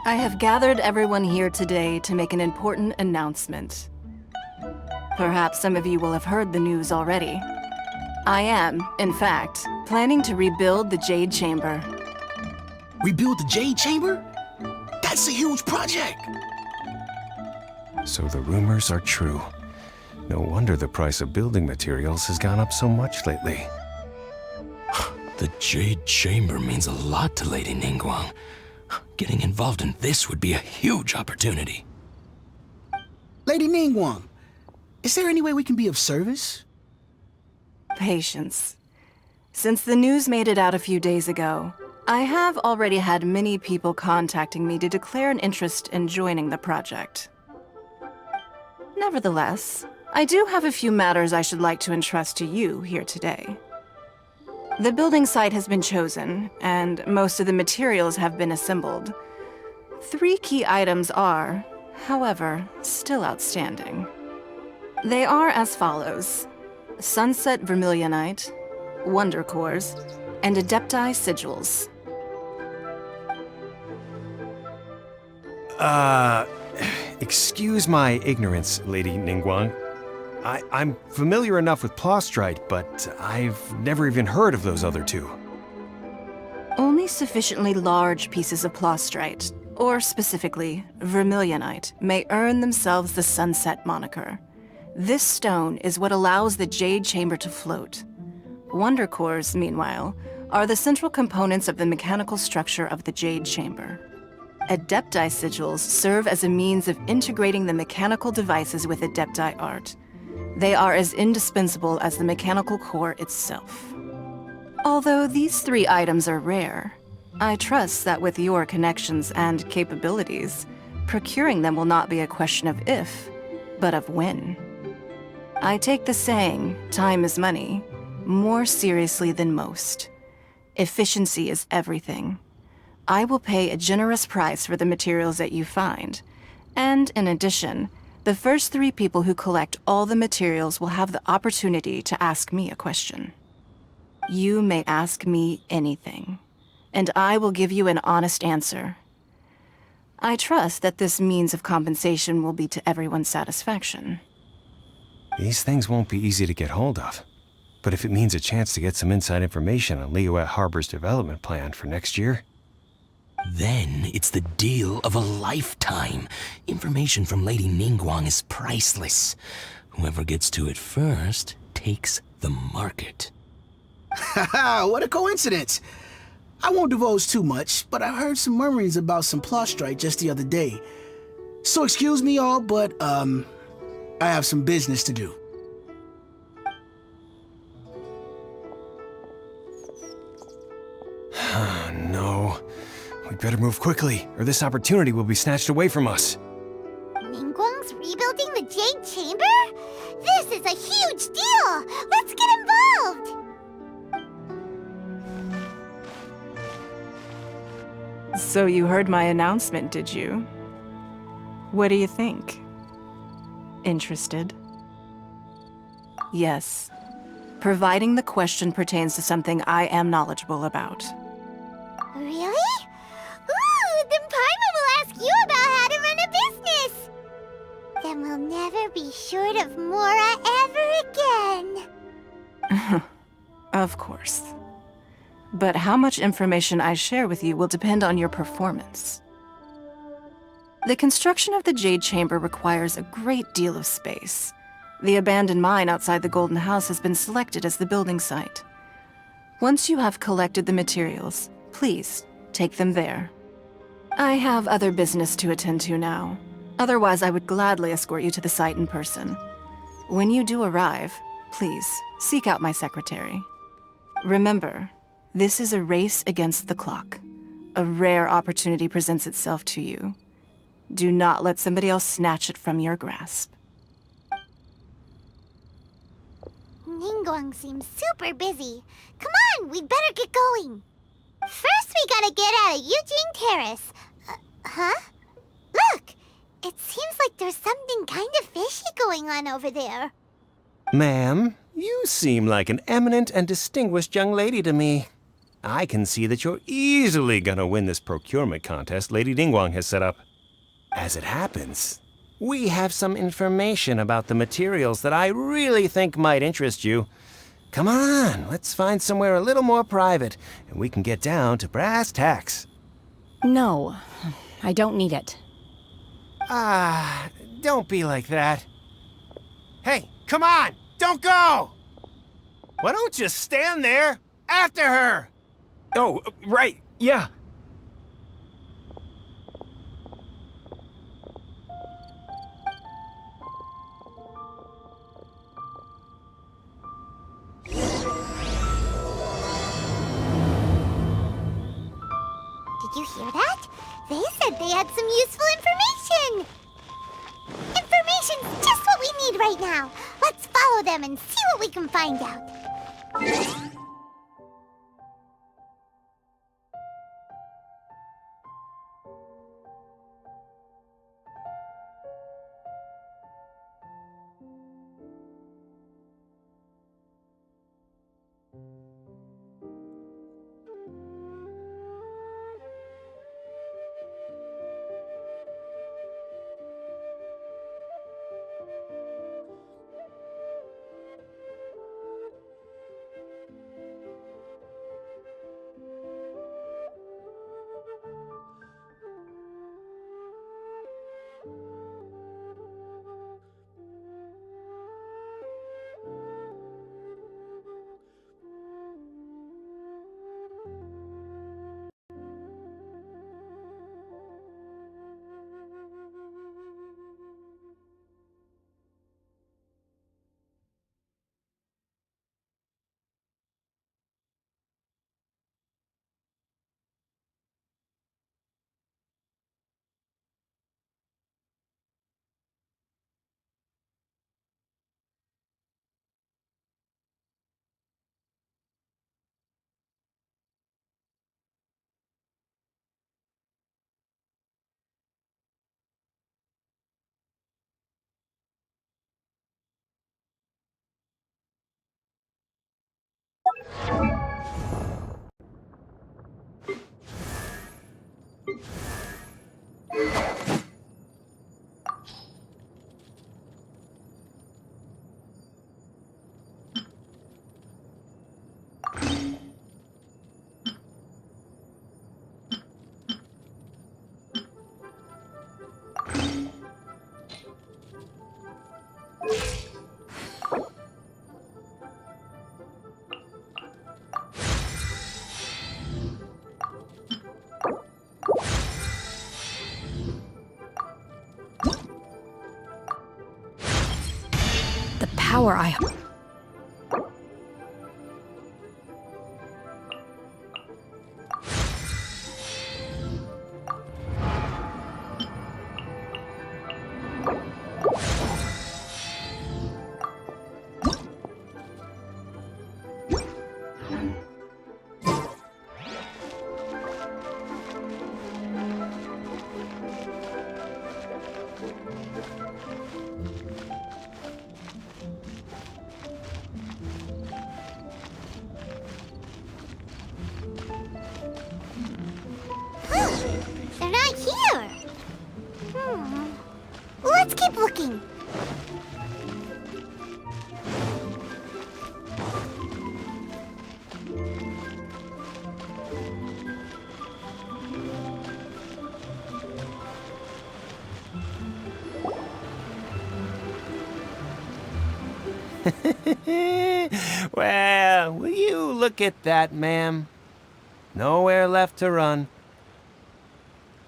I have gathered everyone here today to make an important announcement. Perhaps some of you will have heard the news already. I am, in fact, planning to rebuild the Jade Chamber. Rebuild the Jade Chamber? That's a huge project! So the rumors are true. No wonder the price of building materials has gone up so much lately. The Jade Chamber means a lot to Lady Ningguang. Getting involved in this would be a huge opportunity. Lady Ningguang, is there any way we can be of service? Patience. Since the news made it out a few days ago, I have already had many people contacting me to declare an interest in joining the project. Nevertheless, I do have a few matters I should like to entrust to you here today. The building site has been chosen, and most of the materials have been assembled. 3 key items are, however, still outstanding. They are as follows: Sunset Vermilionite, Wonder Cores, and Adepti Sigils. Excuse my ignorance, Lady Ningguang. I'm familiar enough with Plostrite, but I've never even heard of those other 2. Only sufficiently large pieces of Plostrite, or specifically Vermilionite, may earn themselves the Sunset moniker. This stone is what allows the Jade Chamber to float. Wonder Cores, meanwhile, are the central components of the mechanical structure of the Jade Chamber. Adepti Sigils serve as a means of integrating the mechanical devices with Adepti art. They are as indispensable as the mechanical core itself. Although these 3 items are rare, I trust that with your connections and capabilities, procuring them will not be a question of if, but of when. I take the saying, time is money, more seriously than most. Efficiency is everything. I will pay a generous price for the materials that you find, and in addition, the first 3 people who collect all the materials will have the opportunity to ask me a question. You may ask me anything, and I will give you an honest answer. I trust that this means of compensation will be to everyone's satisfaction. These things won't be easy to get hold of. But if it means a chance to get some inside information on Liyuet Harbor's development plan for next year... Then it's the deal of a lifetime. Information from Lady Ningguang is priceless. Whoever gets to it first takes the market. Haha, what a coincidence! I won't divulge too much, but I heard some murmurings about some Plostrite just the other day. So excuse me all, but, I have some business to do. No. We'd better move quickly, or this opportunity will be snatched away from us. Ningguang's rebuilding the Jade Chamber? This is a huge deal! Let's get involved! So you heard my announcement, did you? What do you think? Interested? Yes. Providing the question pertains to something I am knowledgeable about. Really? Ooh, then Paimon will ask you about how to run a business! Then we'll never be short of Mora ever again. Of course. But how much information I share with you will depend on your performance. The construction of the Jade Chamber requires a great deal of space. The abandoned mine outside the Golden House has been selected as the building site. Once you have collected the materials, please take them there. I have other business to attend to now. Otherwise, I would gladly escort you to the site in person. When you do arrive, please seek out my secretary. Remember, this is a race against the clock. A rare opportunity presents itself to you. Do not let somebody else snatch it from your grasp. Ningguang seems super busy. Come on, we'd better get going. First, we gotta get out of Eugene Terrace. Huh? Look! It seems like there's something kind of fishy going on over there. Ma'am, you seem like an eminent and distinguished young lady to me. I can see that you're easily gonna win this procurement contest Lady Ningguang has set up. As it happens, we have some information about the materials that I really think might interest you. Come on, let's find somewhere a little more private, and we can get down to brass tacks. No, I don't need it. Don't be like that. Hey, come on, don't go! Why don't you stand there? After her! Oh, right, yeah. Did you hear that? They said they had some useful information! Information's just what we need right now. Let's follow them and see what we can find out. The power I... They're not here. Let's keep looking. Well, will you look at that, ma'am? Nowhere left to run.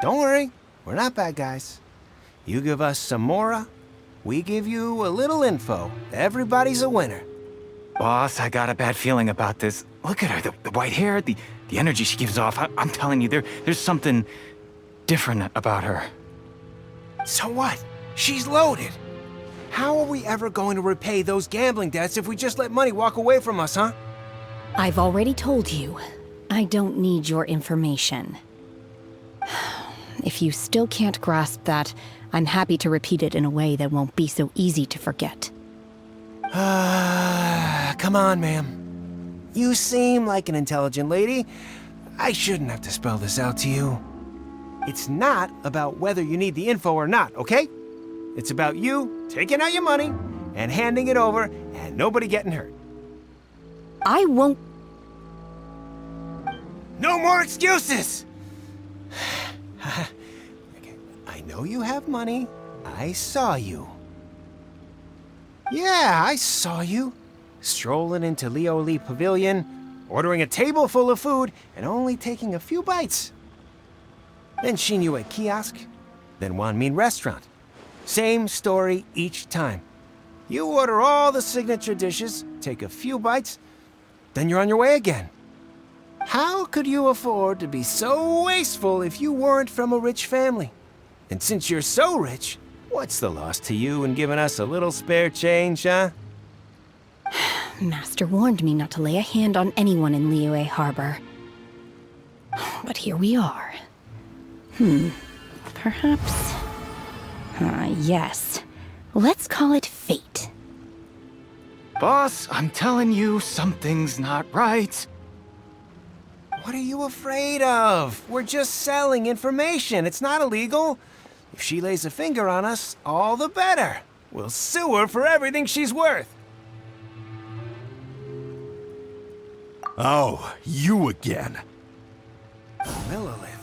Don't worry, we're not bad guys. You give us some mora, we give you a little info. Everybody's a winner. Boss, I got a bad feeling about this. Look at her, the white hair, the energy she gives off. I'm telling you, there's something different about her. So what? She's loaded. How are we ever going to repay those gambling debts if we just let money walk away from us, huh? I've already told you, I don't need your information. If you still can't grasp that, I'm happy to repeat it in a way that won't be so easy to forget. Come on, ma'am. You seem like an intelligent lady. I shouldn't have to spell this out to you. It's not about whether you need the info or not, okay? It's about you taking out your money and handing it over and nobody getting hurt. I won't. No more excuses! Okay, I know you have money. I saw you. Yeah, I saw you. Strolling into Leo Lee Pavilion, ordering a table full of food, and only taking a few bites. Then Shenhe kiosk, then Wanmin restaurant. Same story each time. You order all the signature dishes, take a few bites, then you're on your way again. How could you afford to be so wasteful if you weren't from a rich family? And since you're so rich, what's the loss to you in giving us a little spare change, huh? Master warned me not to lay a hand on anyone in Liyue Harbor. But here we are. Perhaps... yes. Let's call it fate. Boss, I'm telling you, something's not right. What are you afraid of? We're just selling information. It's not illegal. If she lays a finger on us, all the better. We'll sue her for everything she's worth. Oh, you again. Millilith?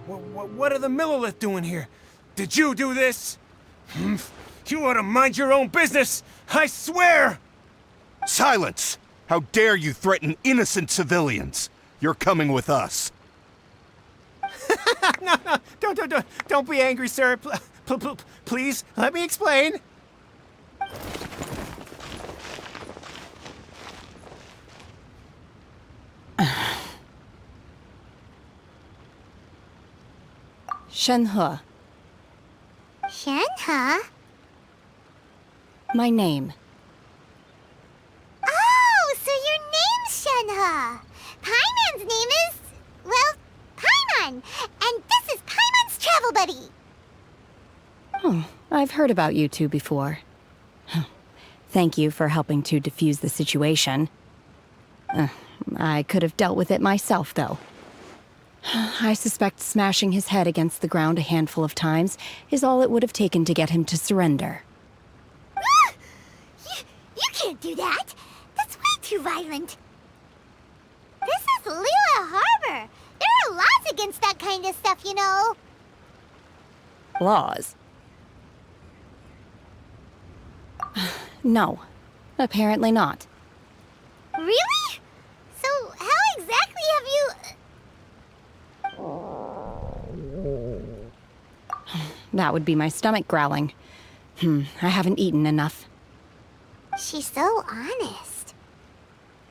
What are the Millilith doing here? Did you do this? You ought to mind your own business, I swear! Silence! How dare you threaten innocent civilians? You're coming with us. No, don't be angry, sir. Please, let me explain. Shenhe, Shenhe? my name. Oh, so your name's Shenhe. Paimon's name is, well, Paimon. And this is Paimon's travel buddy. Oh, I've heard about you two before. Thank you for helping to defuse the situation. I could have dealt with it myself, though. I suspect smashing his head against the ground a handful of times is all it would have taken to get him to surrender. You can't do that. That's way too violent. This is Liyue Harbor. There are laws against that kind of stuff, you know. Laws? No, apparently not. Really? So how exactly have you... That would be my stomach growling. I haven't eaten enough. She's so honest.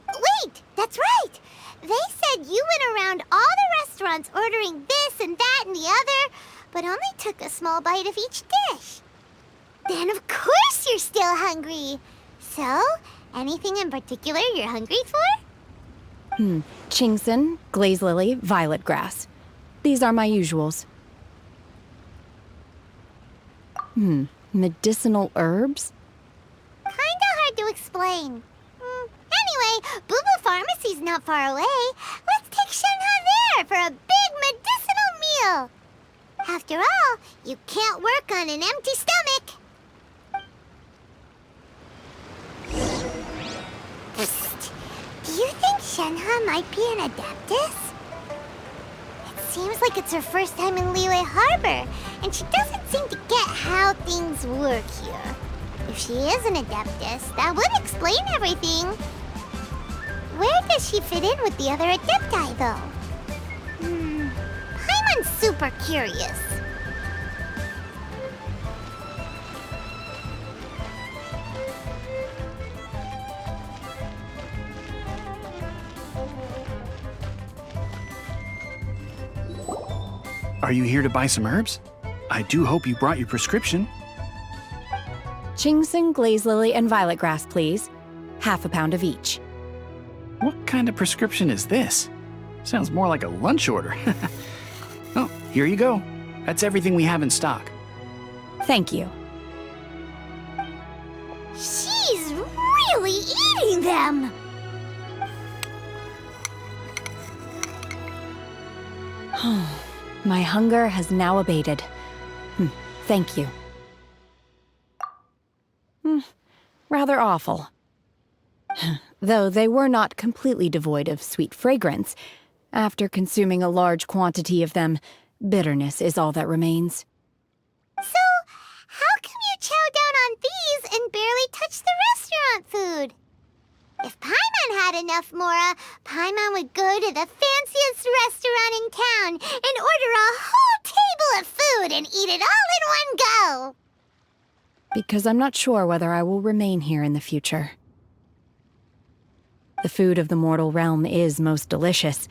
Wait, that's right. They said you went around all the restaurants ordering this and that and the other, but only took a small bite of each dish. Then of course you're still hungry. So, anything in particular you're hungry for? Chingson, glaze lily, violet grass. These are my usuals. Medicinal herbs? Kinda hard to explain. Anyway, Boo Boo Pharmacy's not far away. Let's take Shenhe there for a big medicinal meal. After all, you can't work on an empty stomach. Psst. Do you think Shenhe might be an Adeptus? It seems like it's her first time in Liyue Harbor, and she doesn't seem to get how things work here. If she is an Adeptus, that would explain everything. Where does she fit in with the other Adepti, though? Paimon's super curious. Are you here to buy some herbs? I do hope you brought your prescription. Chingson, glaze lily, and violet grass, please. Half a pound of each. What kind of prescription is this? Sounds more like a lunch order. Oh, here you go. That's everything we have in stock. Thank you. She's really eating them! My hunger has now abated. Thank you. Rather awful. Though they were not completely devoid of sweet fragrance. After consuming a large quantity of them, bitterness is all that remains. So, how come you chow down on these and barely touch the restaurant food? If Paimon had enough Mora, Paimon would go to the fanciest restaurant in town and order a whole table of food and eat it all in one go. Because I'm not sure whether I will remain here in the future. The food of the mortal realm is most delicious,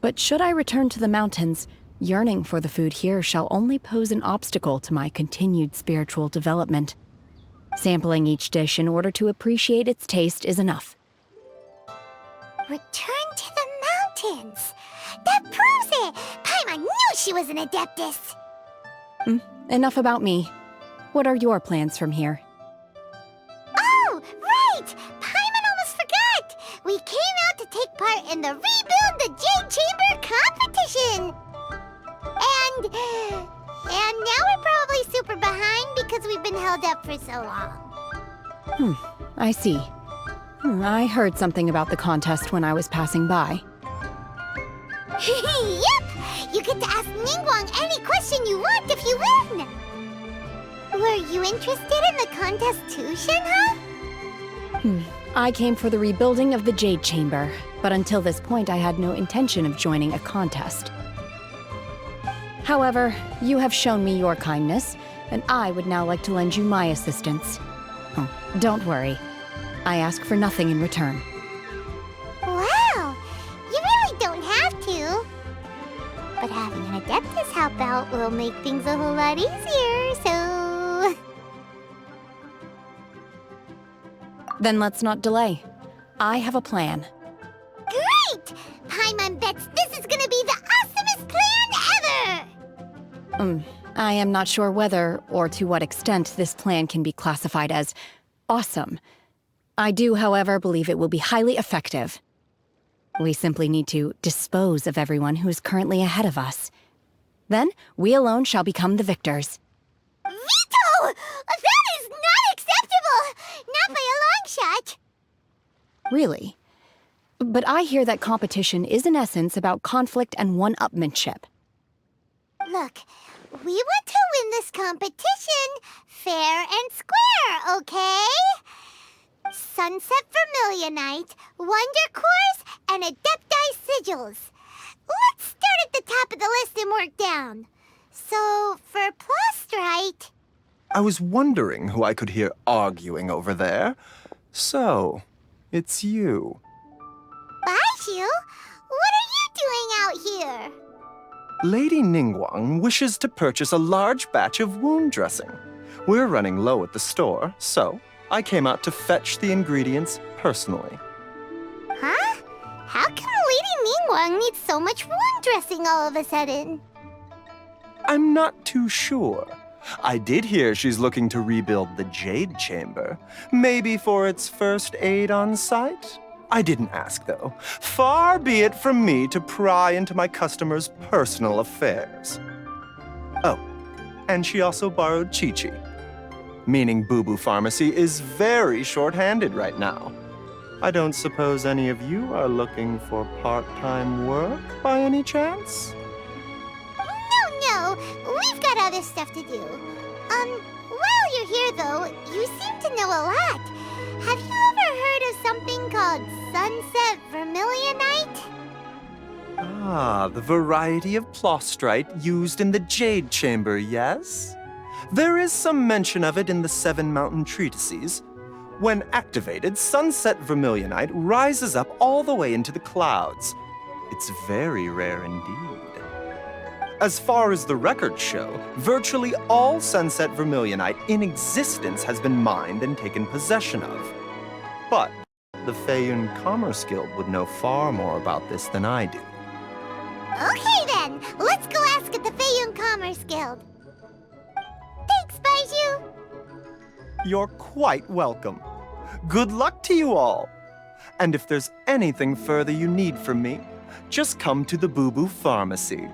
but should I return to the mountains, yearning for the food here shall only pose an obstacle to my continued spiritual development. Sampling each dish in order to appreciate its taste is enough. Return to the mountains! That proves it! Paimon knew she was an Adeptus! Enough about me. What are your plans from here? Oh, right! Paimon almost forgot! We came out to take part in the Rebuild the Jade Chamber competition! And now we're probably super behind because we've been held up for so long. I see. I heard something about the contest when I was passing by. Yep! You get to ask Ningguang any question you want if you win! Were you interested in the contest too, Shenhe? I came for the rebuilding of the Jade Chamber, but until this point I had no intention of joining a contest. However, you have shown me your kindness, and I would now like to lend you my assistance. Oh, don't worry. I ask for nothing in return. Wow! You really don't have to. But having an Adeptus help out will make things a whole lot easier, so... Then let's not delay. I have a plan. Great! Paimon bets this is gonna be the awesomest plan ever! I am not sure whether, or to what extent, this plan can be classified as awesome. I do, however, believe it will be highly effective. We simply need to dispose of everyone who is currently ahead of us. Then, we alone shall become the victors. Veto! That is not acceptable! Not by a long shot! Really? But I hear that competition is in essence about conflict and one-upmanship. Look, we want to win this competition fair and square, okay? Sunset Vermilionite, Wonder Cores, and Adepti Sigils. Let's start at the top of the list and work down. So, for Plustrite... I was wondering who I could hear arguing over there. So, it's you. Baiju? What are you doing out here? Lady Ningguang wishes to purchase a large batch of wound dressing. We're running low at the store, so I came out to fetch the ingredients personally. Huh? How come Lady Ningguang needs so much wound dressing all of a sudden? I'm not too sure. I did hear she's looking to rebuild the Jade Chamber. Maybe for its first aid on site? I didn't ask, though. Far be it from me to pry into my customers' personal affairs. Oh, and she also borrowed Chi-Chi. Meaning Boo Boo Pharmacy is very short-handed right now. I don't suppose any of you are looking for part-time work by any chance? No, we've got other stuff to do. While you're here though, you seem to know a lot. Have you ever heard of something called Sunset Vermilionite? Ah, the variety of Plustrite used in the Jade Chamber, yes? There is some mention of it in the Seven Mountain Treatises. When activated, Sunset Vermilionite rises up all the way into the clouds. It's very rare indeed. As far as the records show, virtually all Sunset Vermilionite in existence has been mined and taken possession of. But the Feiyun Commerce Guild would know far more about this than I do. Okay then, let's go ask at the Feiyun Commerce Guild. Thanks, Baiju. You're quite welcome. Good luck to you all. And if there's anything further you need from me, just come to the Boo Boo Pharmacy.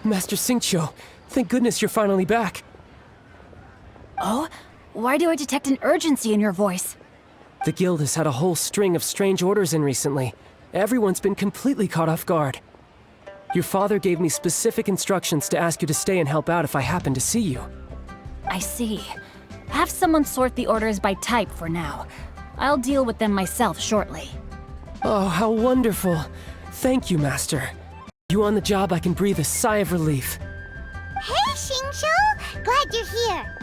Master Xingqiu, thank goodness you're finally back. Oh? Why do I detect an urgency in your voice? The guild has had a whole string of strange orders in recently. Everyone's been completely caught off guard. Your father gave me specific instructions to ask you to stay and help out if I happen to see you. I see. Have someone sort the orders by type for now. I'll deal with them myself shortly. Oh, how wonderful. Thank you, Master. You on the job, I can breathe a sigh of relief. Hey, Xingqiu! Glad you're here.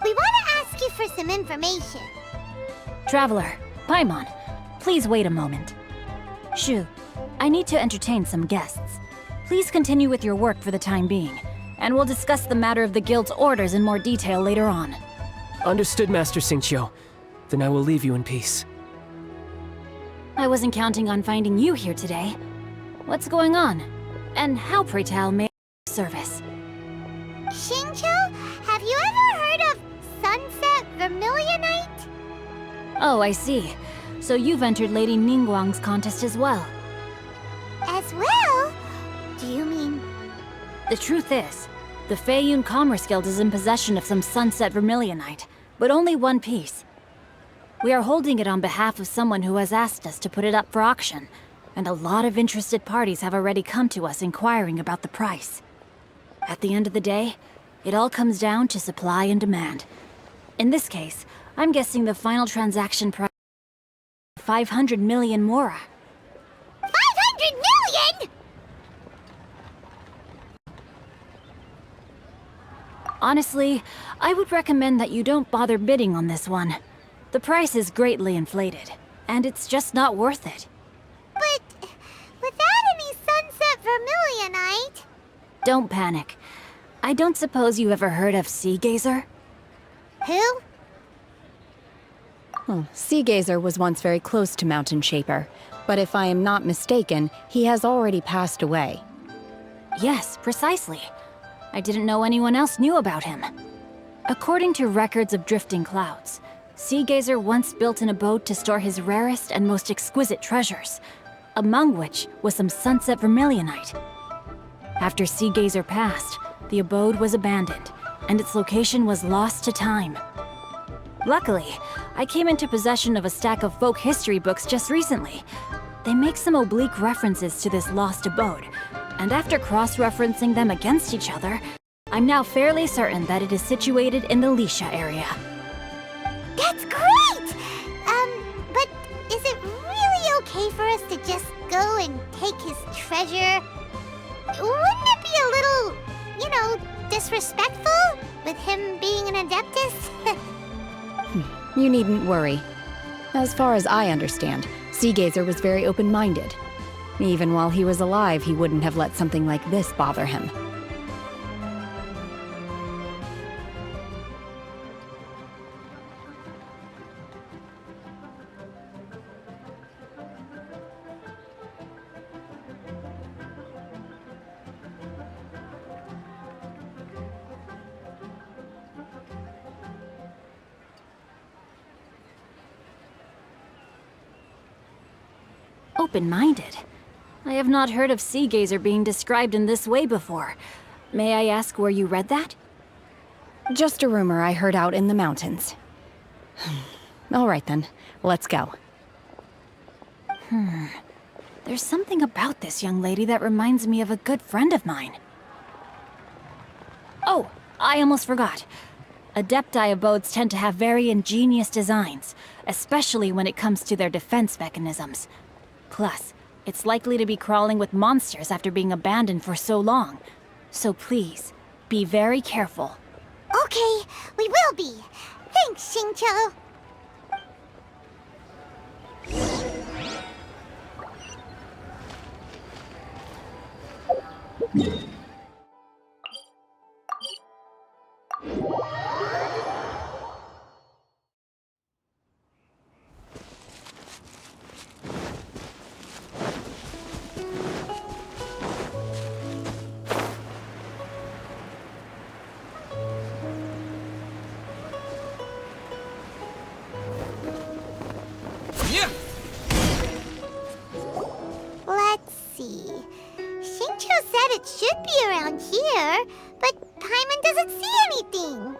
We want to ask you for some information. Traveler, Paimon, please wait a moment. Shu, I need to entertain some guests. Please continue with your work for the time being, and we'll discuss the matter of the guild's orders in more detail later on. Understood, Master Xingqiu. Then I will leave you in peace. I wasn't counting on finding you here today. What's going on? And how, pray tell, may I service? Xingqiu, have you ever heard of Sunset Vermilionite? Oh, I see. So you've entered Lady Ningguang's contest as well. As well? Do you mean... The truth is, the Feiyun Commerce Guild is in possession of some Sunset Vermilionite, but only one piece. We are holding it on behalf of someone who has asked us to put it up for auction, and a lot of interested parties have already come to us inquiring about the price. At the end of the day, it all comes down to supply and demand. In this case, I'm guessing the final transaction price is 500 million mora. 500 million?! Honestly, I would recommend that you don't bother bidding on this one. The price is greatly inflated, and it's just not worth it. But without any Sunset Vermilionite... Don't panic. I don't suppose you ever heard of Sea Gazer? Who? Sea Gazer was once very close to Mountain Shaper, but if I am not mistaken, he has already passed away. Yes, precisely. I didn't know anyone else knew about him. According to records of drifting clouds, Sea Gazer once built an abode to store his rarest and most exquisite treasures, among which was some Sunset Vermilionite. After Sea Gazer passed, the abode was abandoned, and its location was lost to time. Luckily, I came into possession of a stack of folk history books just recently. They make some oblique references to this lost abode, and after cross-referencing them against each other, I'm now fairly certain that it is situated in the Lisha area. That's great! But is it really okay for us to just go and take his treasure? Wouldn't it be a little, disrespectful with him being an Adeptus? You needn't worry. As far as I understand, Sea Gazer was very open-minded. Even while he was alive, he wouldn't have let something like this bother him. Open-minded? I have not heard of Sea Gazer being described in this way before. May I ask where you read that? Just a rumor I heard out in the mountains. All right then, let's go. There's something about this young lady that reminds me of a good friend of mine. Oh, I almost forgot. Adepti abodes tend to have very ingenious designs, especially when it comes to their defense mechanisms. Plus, it's likely to be crawling with monsters after being abandoned for so long. So please, be very careful. Okay, we will be. Thanks, Xingqiu. Let's see. Xingqiu said it it should be around here, but Paimon doesn't see anything.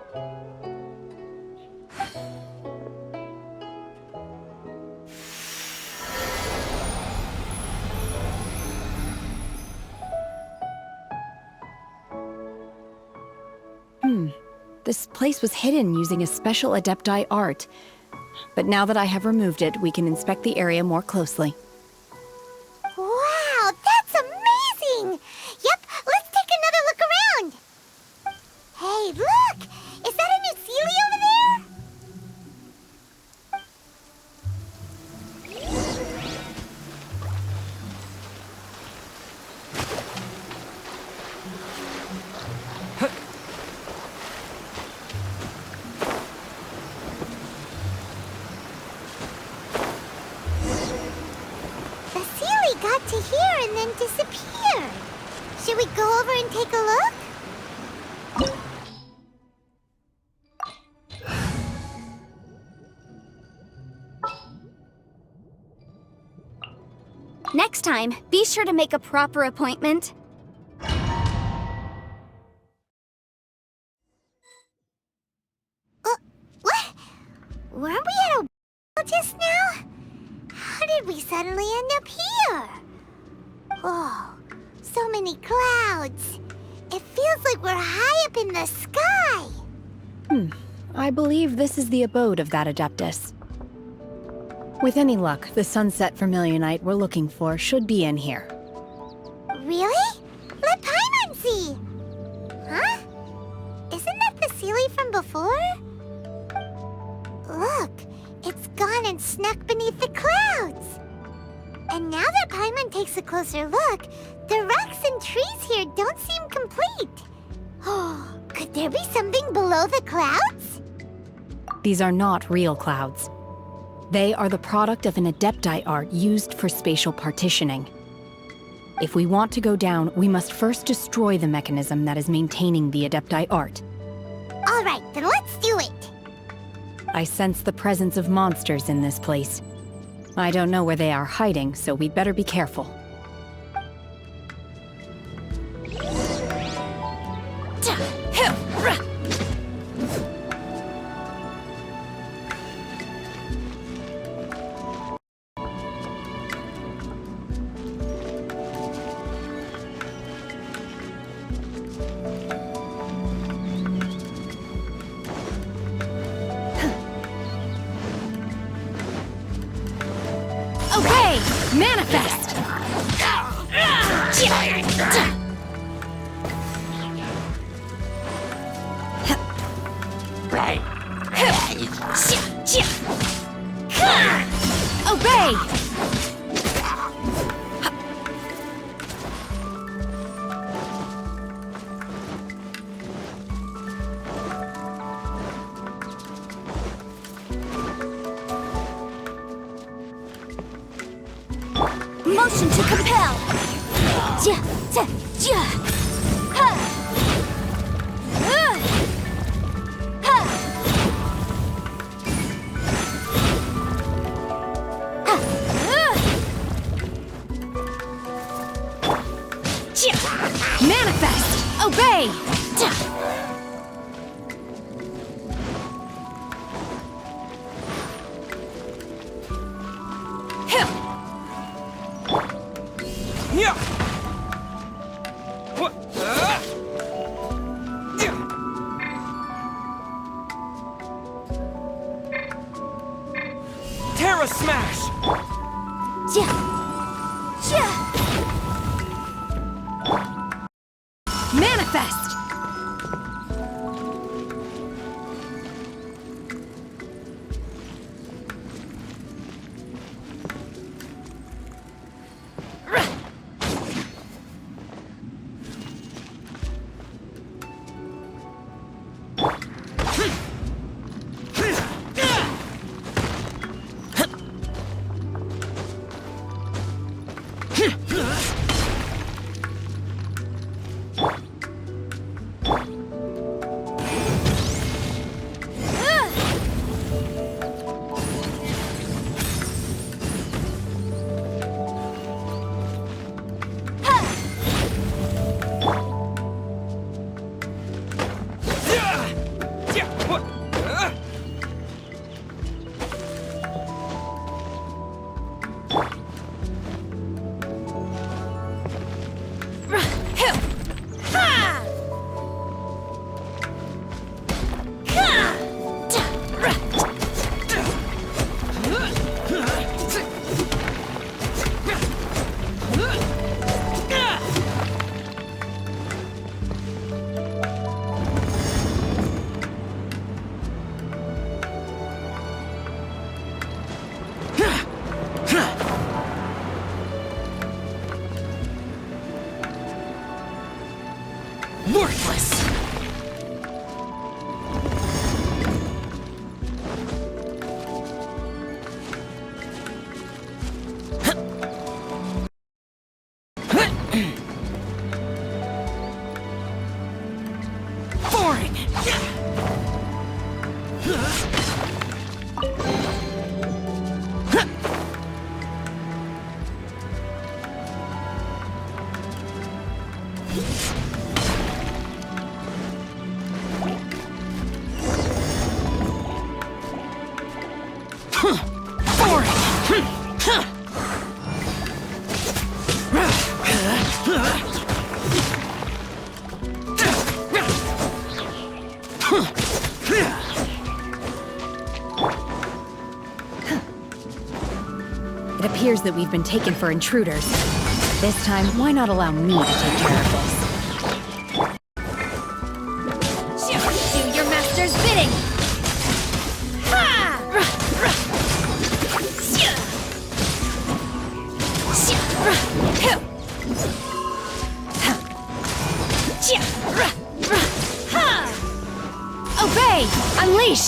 This place was hidden using a special Adepti art. But now that I have removed it, we can inspect the area more closely. Wow, that's amazing! Yep, let's take another look around. Hey, look! Is that a new Seelie over there? The Seelie got to here and then disappeared. Should we go over and take a look? Next time, be sure to make a proper appointment. What? Weren't we at a just now? How did we suddenly end up here? Oh, so many clouds. It feels like we're high up in the sky. I believe this is the abode of that Adeptus. With any luck, the sunset vermilionite we're looking for should be in here. Really? Let Paimon see. Huh? Isn't that the Seelie from before? Look, it's gone and snuck beneath the clouds. And now that Paimon takes a closer look, the rocks and trees here don't seem complete. Oh, could there be something below the clouds? These are not real clouds. They are the product of an Adepti art used for spatial partitioning. If we want to go down, we must first destroy the mechanism that is maintaining the Adepti art. All right, then let's do it. I sense the presence of monsters in this place. I don't know where they are hiding, so we'd better be careful. Okay, manifest! Obey! Motion to compel! Ja, ja, ja. Ha. Ha. Ha. Ja. Manifest! Obey! Ja. Terra Smash! Ja. Ja. Manifest! Worthless! Boring! It appears that we've been taken for intruders. This time, why not allow me to take care of this? Do your master's bidding! Ha! Obey! Unleash!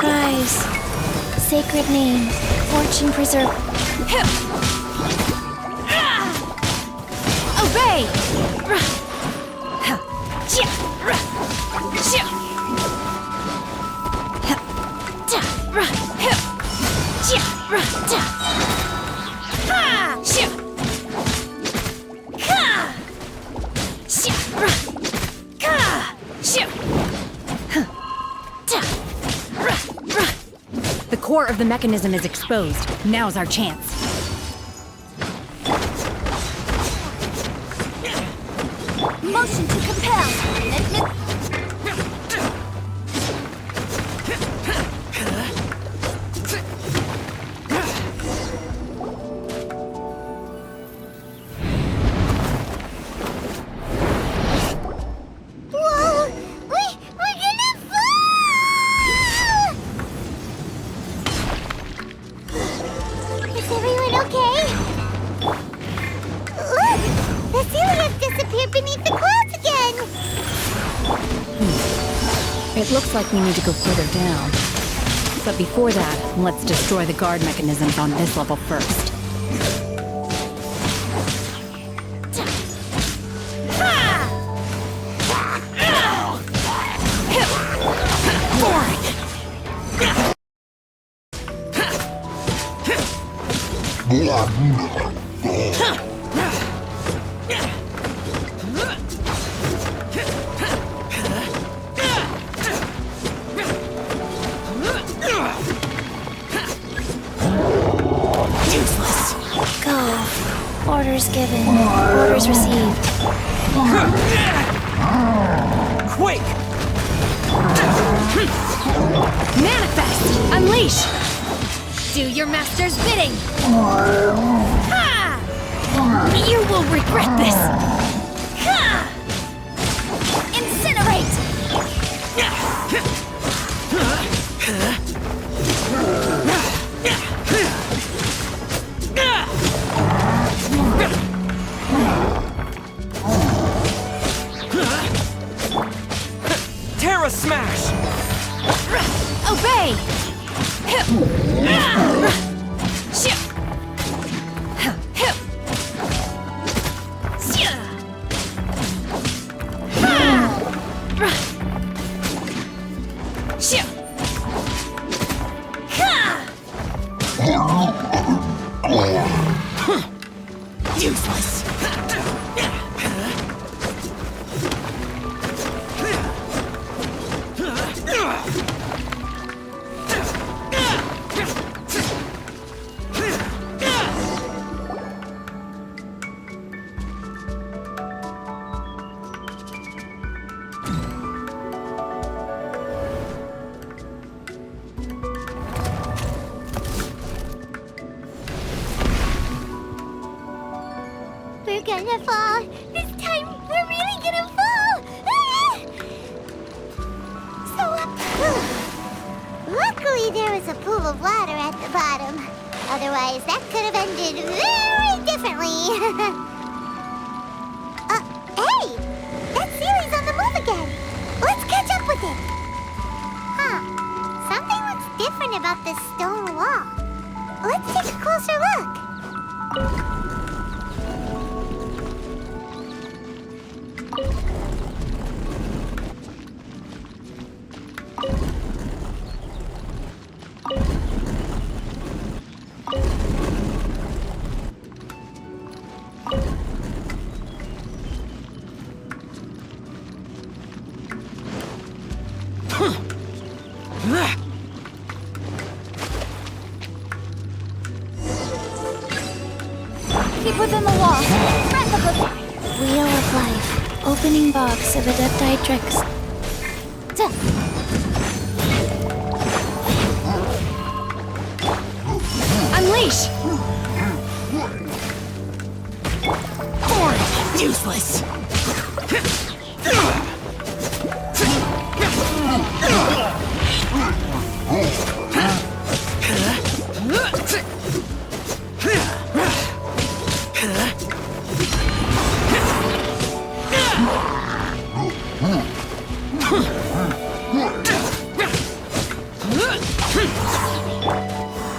Rise. Sacred name. Fortune preserve. Obey! The core of the mechanism is exposed. Now's our chance. Motion to compel! Whoa! We're gonna fall! Is everyone okay? Look! The ceiling disappeared beneath the clouds again! It looks like we need to go further down. But before that, let's destroy the guard mechanisms on this level first. Useless. Go. Orders given. Orders received. Quake! Manifest! Unleash! Do your master's bidding! Ha! You will regret this! Ha! Incinerate! Terra Smash! Obey! Useless! We're gonna fall. This time, we're really gonna fall. Ah! So, luckily there was a pool of water at the bottom. Otherwise, that could have ended very differently. Hey! about this stone wall. Let's take a closer look. Keep within the wall. Breath of the Wheel of Life. Opening box of Adepti Tricks. Unleash! Boring! Useless!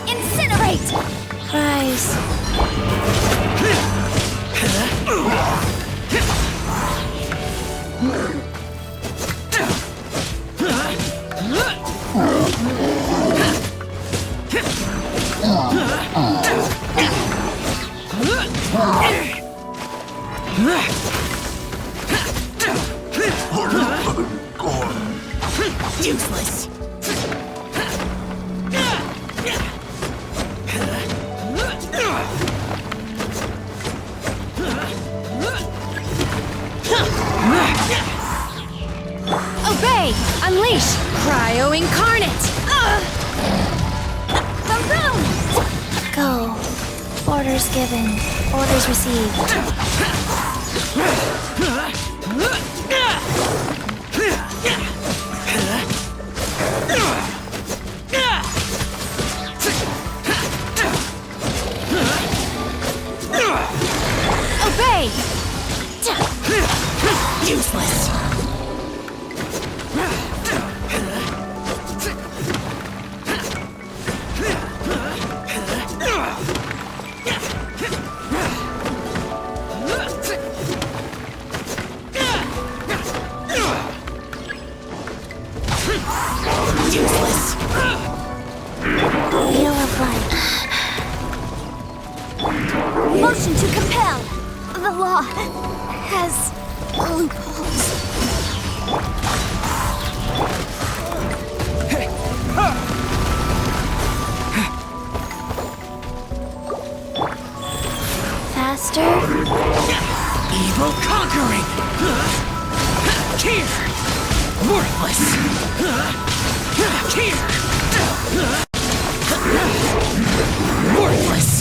Incinerate! Rise. Useless! Obey! Unleash! Cryo Incarnate! The room! Go. Orders given. Orders received. Obey! Useless! Useless! Wheel of Life. Motion to compel! The law has loopholes. Faster. Evil conquering! Here! Worthless! Here! Worthless!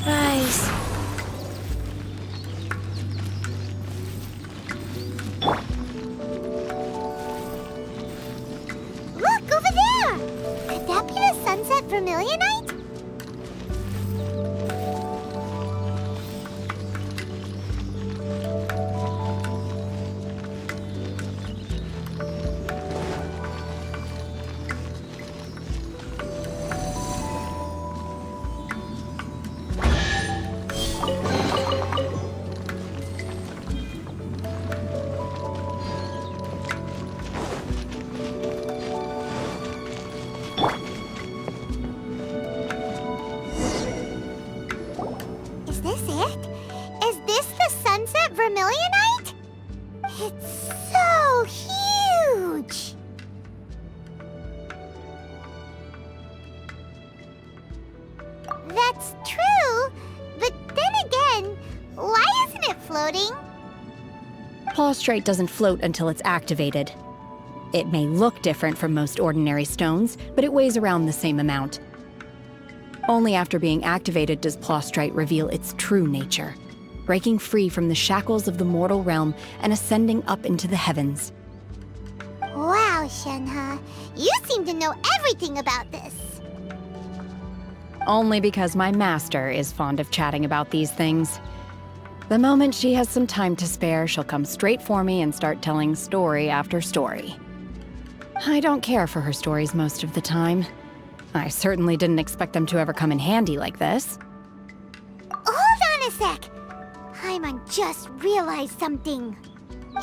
Rise. Look, over there! Could that be the Sunset Vermilionite? Is this it? Is this the Sunset Vermilionite? It's so huge! That's true, but then again, why isn't it floating? Plaustrite doesn't float until it's activated. It may look different from most ordinary stones, but it weighs around the same amount. Only after being activated does Plostrite reveal its true nature, breaking free from the shackles of the mortal realm and ascending up into the heavens. Wow, Shenhe. You seem to know everything about this. Only because my master is fond of chatting about these things. The moment she has some time to spare, she'll come straight for me and start telling story after story. I don't care for her stories most of the time. I certainly didn't expect them to ever come in handy like this. Hold on a sec. Paimon just realized something.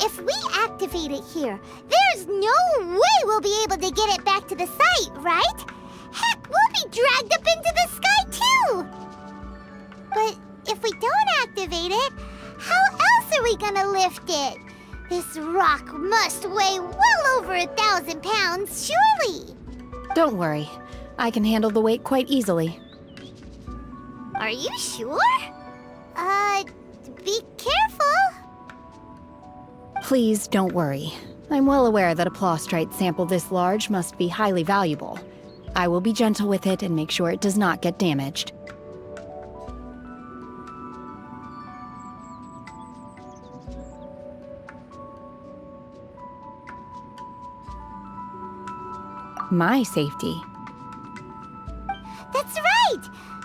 If we activate it here, there's no way we'll be able to get it back to the site, right? Heck, we'll be dragged up into the sky too! But if we don't activate it, how else are we gonna lift it? This rock must weigh well over 1,000 pounds, surely! Don't worry. I can handle the weight quite easily. Are you sure? Be careful! Please don't worry. I'm well aware that a Plostrite sample this large must be highly valuable. I will be gentle with it and make sure it does not get damaged. My safety. That's right!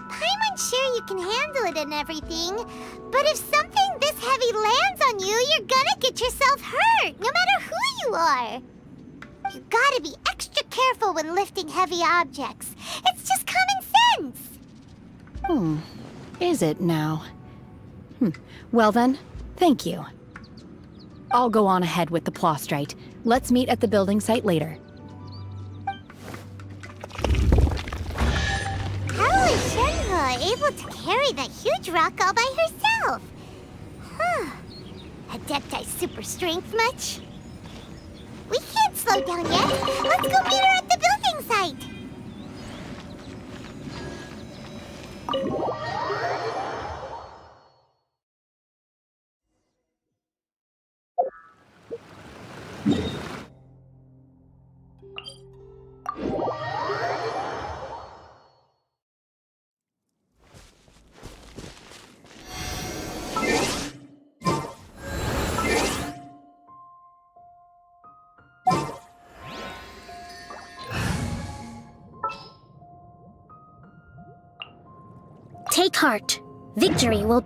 Paimon's sure you can handle it and everything, but if something this heavy lands on you, you're gonna get yourself hurt, no matter who you are. You gotta be extra careful when lifting heavy objects. It's just common sense. Is it now? Well then, thank you. I'll go on ahead with the Plostrite. Let's meet at the building site later. How is Shenhe able to carry that huge rock all by herself? Adepti super strength much? We can't slow down yet. Let's go meet her at the building site. Take heart. Victory will...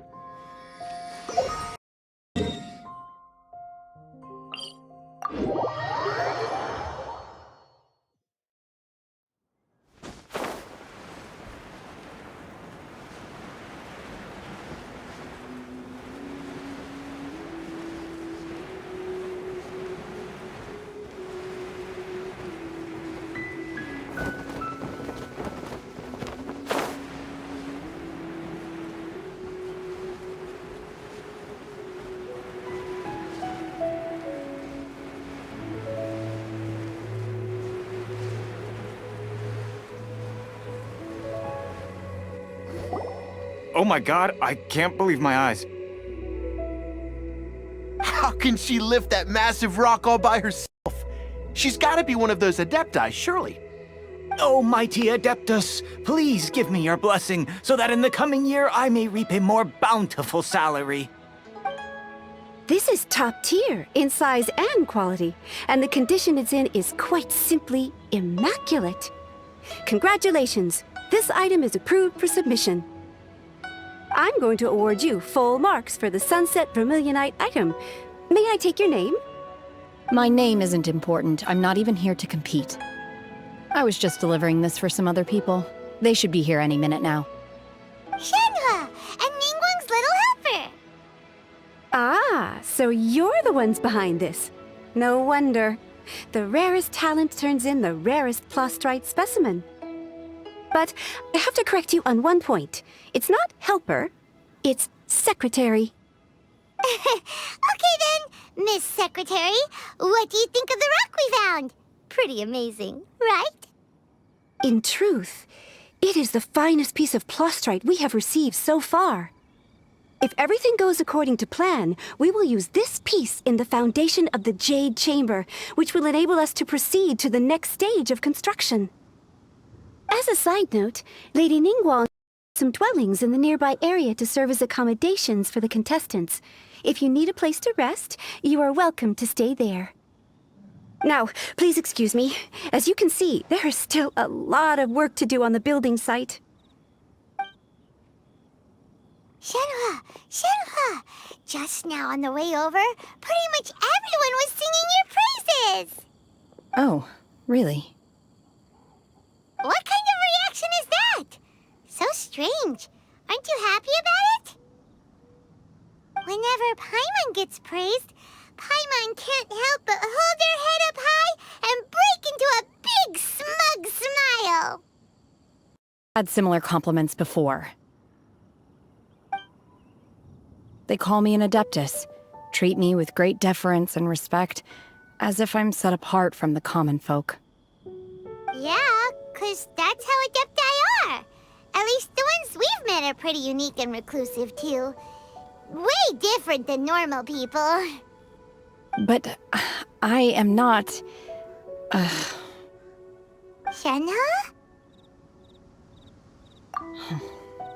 Oh my god, I can't believe my eyes. How can she lift that massive rock all by herself? She's gotta be one of those Adepti, surely. Oh, mighty Adeptus, please give me your blessing so that in the coming year I may reap a more bountiful salary. This is top tier in size and quality, and the condition it's in is quite simply immaculate. Congratulations, this item is approved for submission. I'm going to award you full marks for the Sunset Vermilionite item. May I take your name? My name isn't important. I'm not even here to compete. I was just delivering this for some other people. They should be here any minute now. Shenhe! And Ningguang's little helper! Ah, so you're the ones behind this. No wonder. The rarest talent turns in the rarest Plostrite specimen. But I have to correct you on one point. It's not helper, it's secretary. Okay then, Miss Secretary, what do you think of the rock we found? Pretty amazing, right? In truth, it is the finest piece of Plostrite we have received so far. If everything goes according to plan, we will use this piece in the foundation of the Jade Chamber, which will enable us to proceed to the next stage of construction. As a side note, Lady Ningguang has some dwellings in the nearby area to serve as accommodations for the contestants. If you need a place to rest, you are welcome to stay there. Now, please excuse me. As you can see, there is still a lot of work to do on the building site. Shenhe! Shenhe! Just now on the way over, pretty much everyone was singing your praises! Oh, really? What kind of reaction is that? So strange. Aren't you happy about it? Whenever Paimon gets praised, Paimon can't help but hold their head up high and break into a big smug smile. Had similar compliments before. They call me an adeptus, treat me with great deference and respect, as if I'm set apart from the common folk. Yeah, 'cause that's how adepti are. At least the ones we've met are pretty unique and reclusive, too. Way different than normal people. But I am not... Shenhe?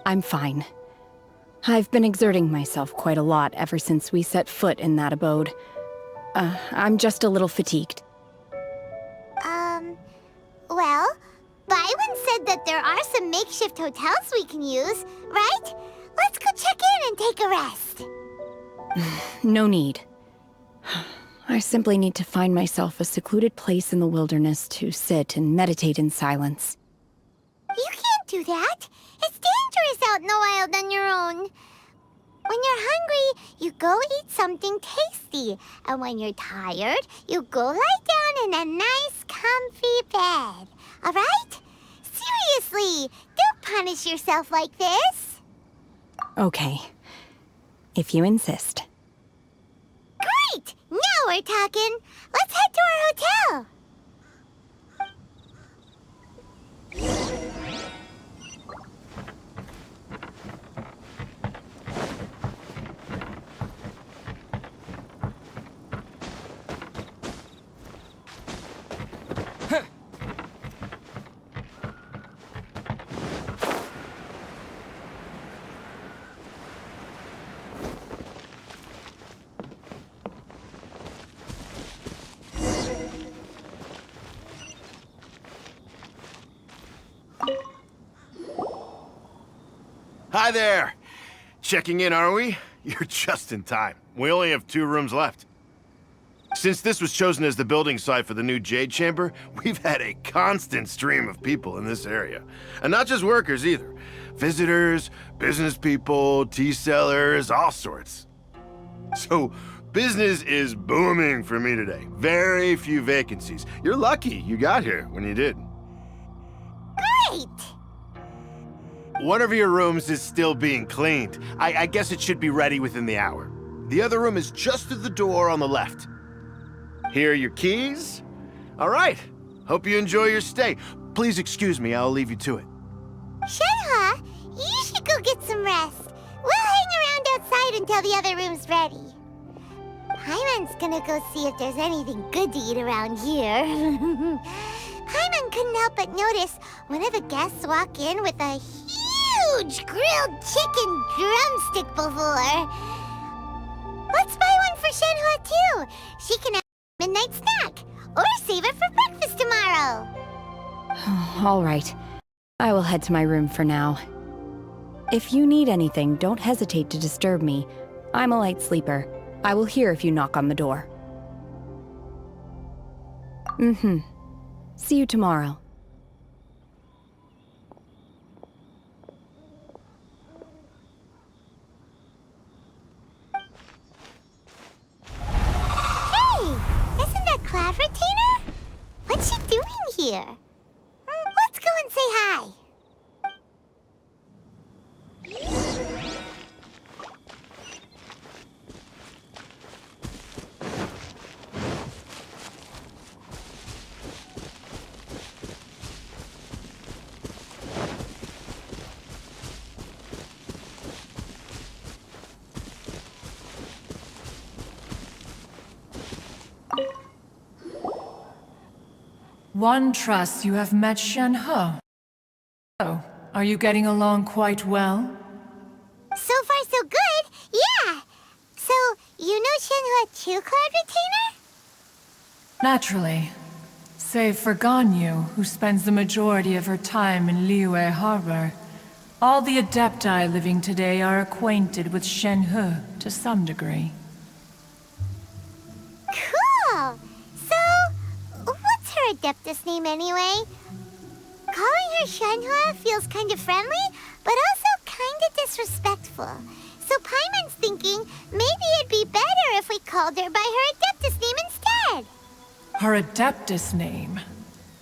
I'm fine. I've been exerting myself quite a lot ever since we set foot in that abode. I'm just a little fatigued. Well, Byron said that there are some makeshift hotels we can use, right? Let's go check in and take a rest. No need. I simply need to find myself a secluded place in the wilderness to sit and meditate in silence. You can't do that. It's dangerous out in the wild on your own. When you're hungry, you go eat something tasty. And when you're tired, you go lie down in a nice, comfy bed. All right? Seriously, don't punish yourself like this. Okay. If you insist. Great! Now we're talking. Let's head to our hotel. Hi there! Checking in, are we? You're just in time. We only have 2 rooms left. Since this was chosen as the building site for the new Jade Chamber, we've had a constant stream of people in this area. And not just workers either. Visitors, business people, tea sellers, all sorts. So, business is booming for me today. Very few vacancies. You're lucky you got here when you did. Great! One of your rooms is still being cleaned. I guess it should be ready within the hour. The other room is just through the door on the left. Here are your keys. All right. Hope you enjoy your stay. Please excuse me, I'll leave you to it. Shenhe, you should go get some rest. We'll hang around outside until the other room's ready. Paimon's gonna go see if there's anything good to eat around here. Paimon couldn't help but notice one of the guests walk in with a huge grilled chicken drumstick before. Let's buy one for Shenhe too. She can have a midnight snack, or save it for breakfast tomorrow. All right. I will head to my room for now. If you need anything, don't hesitate to disturb me. I'm a light sleeper. I will hear if you knock on the door. See you tomorrow. Hey, isn't that Cloud Retainer? What's she doing here? Let's go and say hi. One trusts you have met Shenhe. Oh, are you getting along quite well? So far, so good. Yeah. So, you know Shenhe too, Cloud Retainer? Naturally. Save for Ganyu, who spends the majority of her time in Liyue Harbor. All the Adepti living today are acquainted with Shenhe to some degree. Cool! So, what's her Adeptus name anyway? Calling her Shenhe feels kind of friendly, but also kind of disrespectful. So Paimon's thinking maybe it'd be better if we called her by her Adeptus name instead. Her Adeptus name?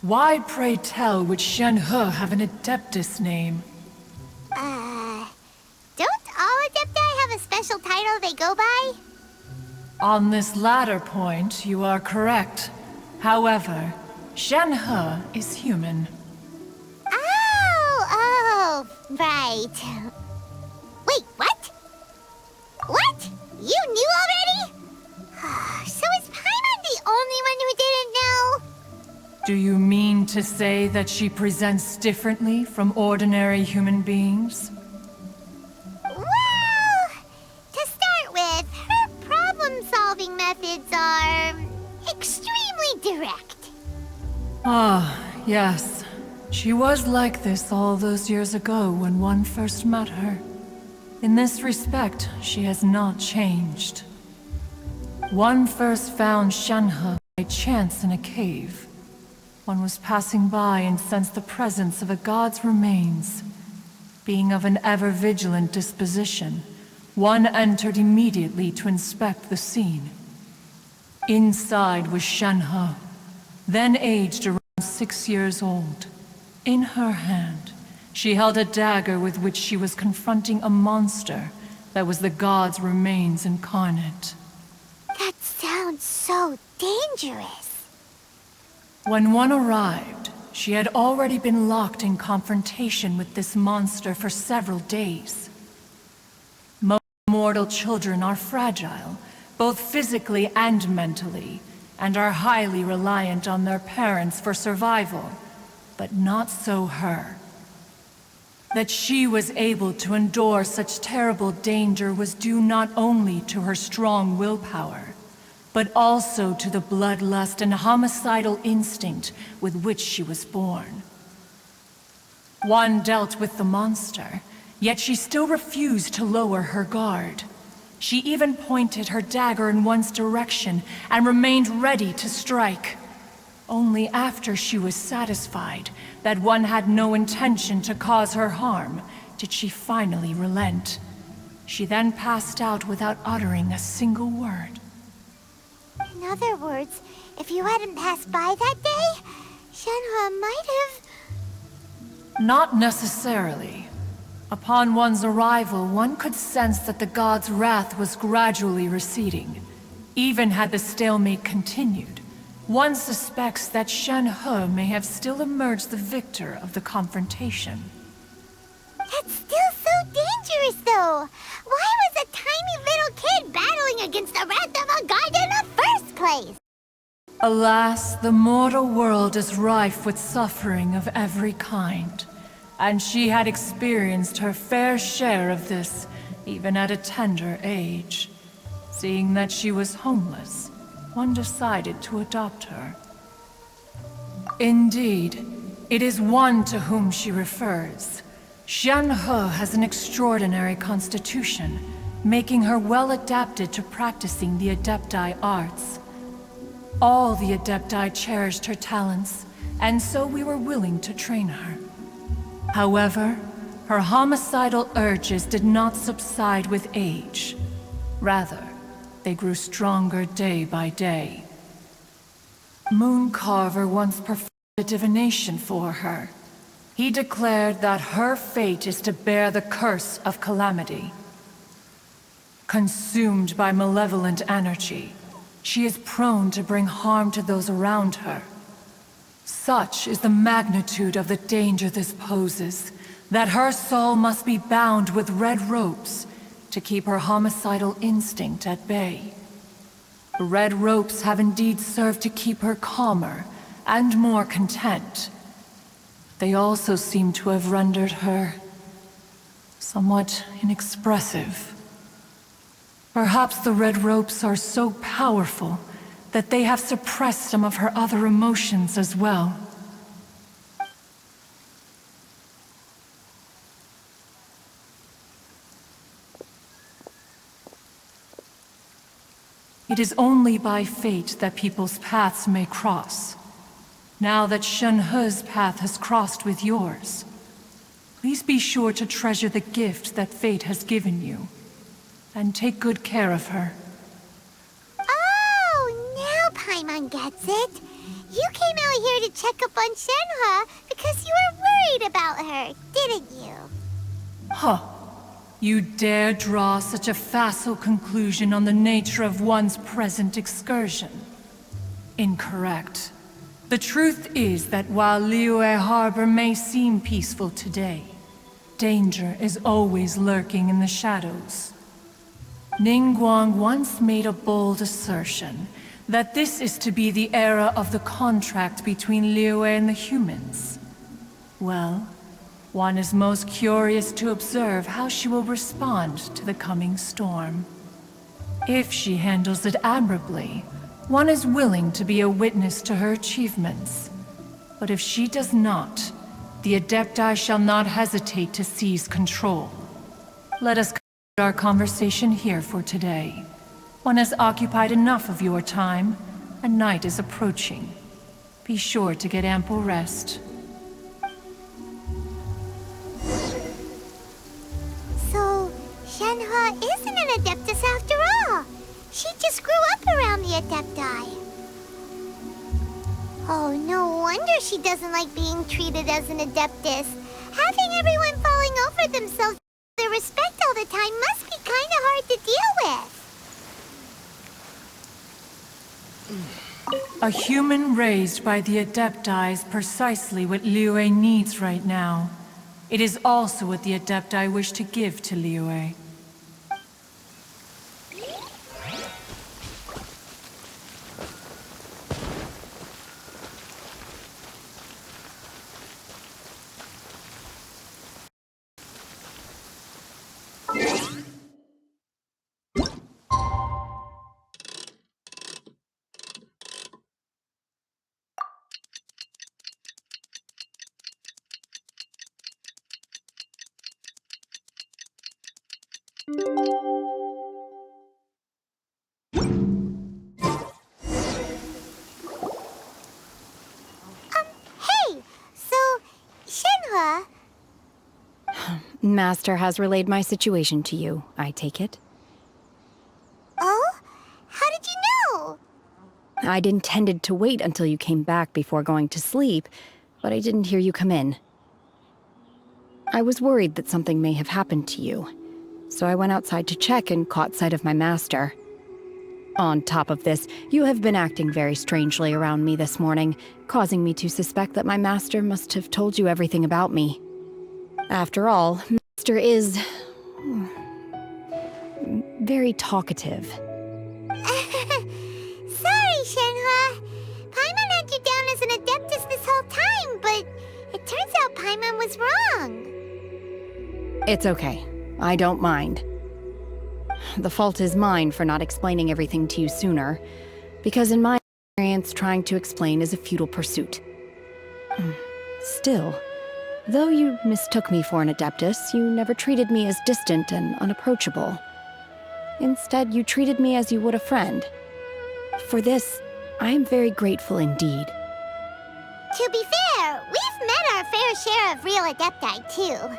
Why, pray tell, would Shenhe have an Adeptus name? Don't all Adepti have a special title they go by? On this latter point, you are correct. However, Shenhe is human. Oh, right. Wait, what? What? You knew already? So is Paimon the only one who didn't know? Do you mean to say that she presents differently from ordinary human beings? Well, to start with, her problem-solving methods are extremely direct. Ah, yes. She was like this all those years ago when one first met her. In this respect, she has not changed. One first found Shenhe by chance in a cave. One was passing by and sensed the presence of a god's remains. Being of an ever-vigilant disposition, one entered immediately to inspect the scene. Inside was Shenhe, then aged around 6 years old. In her hand, she held a dagger with which she was confronting a monster that was the god's remains incarnate. That sounds so dangerous. When one arrived, she had already been locked in confrontation with this monster for several days. Most mortal children are fragile, both physically and mentally, and are highly reliant on their parents for survival. But not so her. That she was able to endure such terrible danger was due not only to her strong willpower, but also to the bloodlust and homicidal instinct with which she was born. One dealt with the monster, yet she still refused to lower her guard. She even pointed her dagger in one's direction and remained ready to strike. Only after she was satisfied that one had no intention to cause her harm did she finally relent. She then passed out without uttering a single word. In other words, if you hadn't passed by that day, Shenhe might have... Not necessarily. Upon one's arrival, one could sense that the god's wrath was gradually receding. Even had the stalemate continued, one suspects that Shenhe may have still emerged the victor of the confrontation. That's still so dangerous, though. Why was a tiny little kid battling against the wrath of a god in the first place? Alas, the mortal world is rife with suffering of every kind. And she had experienced her fair share of this, even at a tender age. Seeing that she was homeless, one decided to adopt her. Indeed, it is one to whom she refers. Shenhe has an extraordinary constitution, making her well adapted to practicing the Adepti arts. All the Adepti cherished her talents, and so we were willing to train her. However, her homicidal urges did not subside with age. Rather, they grew stronger day by day. Mooncarver once performed a divination for her. He declared that her fate is to bear the curse of calamity. Consumed by malevolent energy, she is prone to bring harm to those around her. Such is the magnitude of the danger this poses, that her soul must be bound with red ropes to keep her homicidal instinct at bay. The red ropes have indeed served to keep her calmer and more content. They also seem to have rendered her somewhat inexpressive. Perhaps the red ropes are so powerful that they have suppressed some of her other emotions as well. It is only by fate that people's paths may cross. Now that Shenhe's path has crossed with yours, please be sure to treasure the gift that fate has given you, and take good care of her. Oh, now Paimon gets it. You came out here to check up on Shenhe because you were worried about her, didn't you? Huh. You dare draw such a facile conclusion on the nature of one's present excursion? Incorrect. The truth is that while Liyue Harbor may seem peaceful today, danger is always lurking in the shadows. Ningguang once made a bold assertion that this is to be the era of the contract between Liyue and the humans. Well, one is most curious to observe how she will respond to the coming storm. If she handles it admirably, one is willing to be a witness to her achievements. But if she does not, the Adepti shall not hesitate to seize control. Let us conclude our conversation here for today. One has occupied enough of your time, and night is approaching. Be sure to get ample rest. So, Shenhe isn't an Adeptus after all. She just grew up around the Adepti. Oh, no wonder she doesn't like being treated as an Adeptus. Having everyone falling over themselves with their respect all the time must be kind of hard to deal with. A human raised by the Adepti is precisely what Liyue needs right now. It is also what the Adepti wish to give to Liyue. Hey! So, Shenhe... Master has relayed my situation to you, I take it. Oh? How did you know? I'd intended to wait until you came back before going to sleep, but I didn't hear you come in. I was worried that something may have happened to you, so I went outside to check and caught sight of my master. On top of this, you have been acting very strangely around me this morning, causing me to suspect that my master must have told you everything about me. After all, Master is... very talkative. Sorry, Shenhe. Paimon had you down as an Adeptus this whole time, but it turns out Paimon was wrong. It's okay. I don't mind. The fault is mine for not explaining everything to you sooner, because in my experience, trying to explain is a futile pursuit. Still, though you mistook me for an Adeptus, you never treated me as distant and unapproachable. Instead, you treated me as you would a friend. For this, I am very grateful indeed. To be fair, we've met our fair share of real Adepti, too.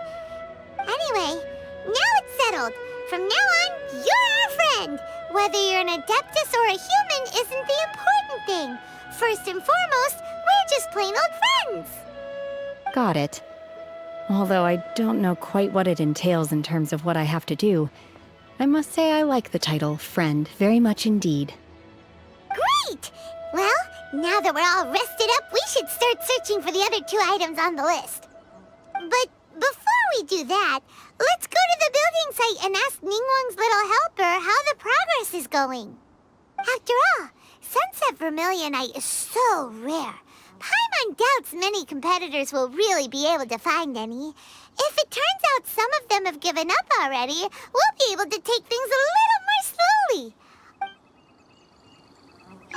Anyway, now it's settled. From now on, you're our friend. Whether you're an Adeptus or a human isn't the important thing. First and foremost, we're just plain old friends. Got it. Although I don't know quite what it entails in terms of what I have to do, I must say I like the title friend very much indeed. Great! Well, now that we're all rested up, we should start searching for the other 2 items on the list. But before we do that, let's go to the building site and ask Ningguang's little helper how the progress is going. After all, Sunset Vermilionite is so rare. Paimon doubts many competitors will really be able to find any. If it turns out some of them have given up already, we'll be able to take things a little more slowly.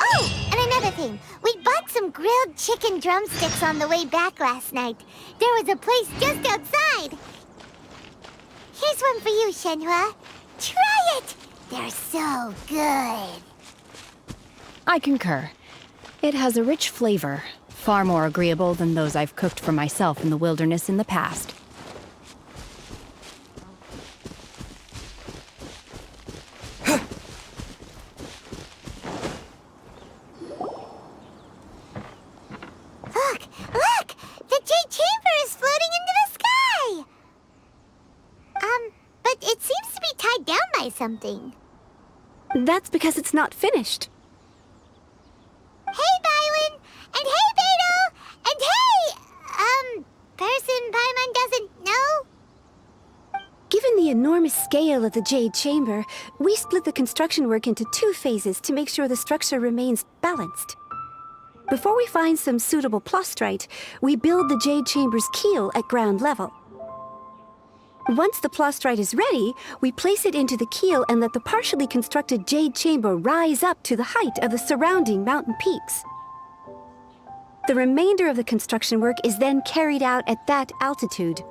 Oh, and another thing. We bought some grilled chicken drumsticks on the way back last night. There was a place just outside. Here's one for you, Shenhe. Try it! They're so good. I concur. It has a rich flavor, far more agreeable than those I've cooked for myself in the wilderness in the past. Look! The Jade Chamber is floating into the sky! But it seems to be tied down by something. That's because it's not finished. Hey, Bywin! And hey, Beto! And hey! Person Paimon doesn't know? Given the enormous scale of the Jade Chamber, we split the construction work into 2 phases to make sure the structure remains balanced. Before we find some suitable plastrite, we build the Jade Chamber's keel at ground level. Once the plastrite is ready, we place it into the keel and let the partially constructed Jade Chamber rise up to the height of the surrounding mountain peaks. The remainder of the construction work is then carried out at that altitude.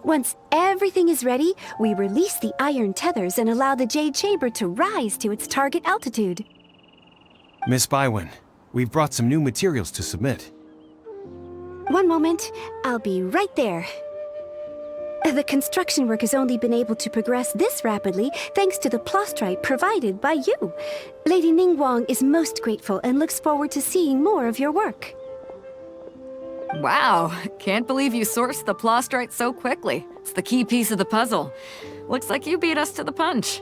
Once everything is ready, we release the iron tethers and allow the Jade Chamber to rise to its target altitude. Miss Bywin, we've brought some new materials to submit. One moment, I'll be right there. The construction work has only been able to progress this rapidly thanks to the plastrite provided by you. Lady Ningguang is most grateful and looks forward to seeing more of your work. Wow, can't believe you sourced the plastrite so quickly. It's the key piece of the puzzle. Looks like you beat us to the punch.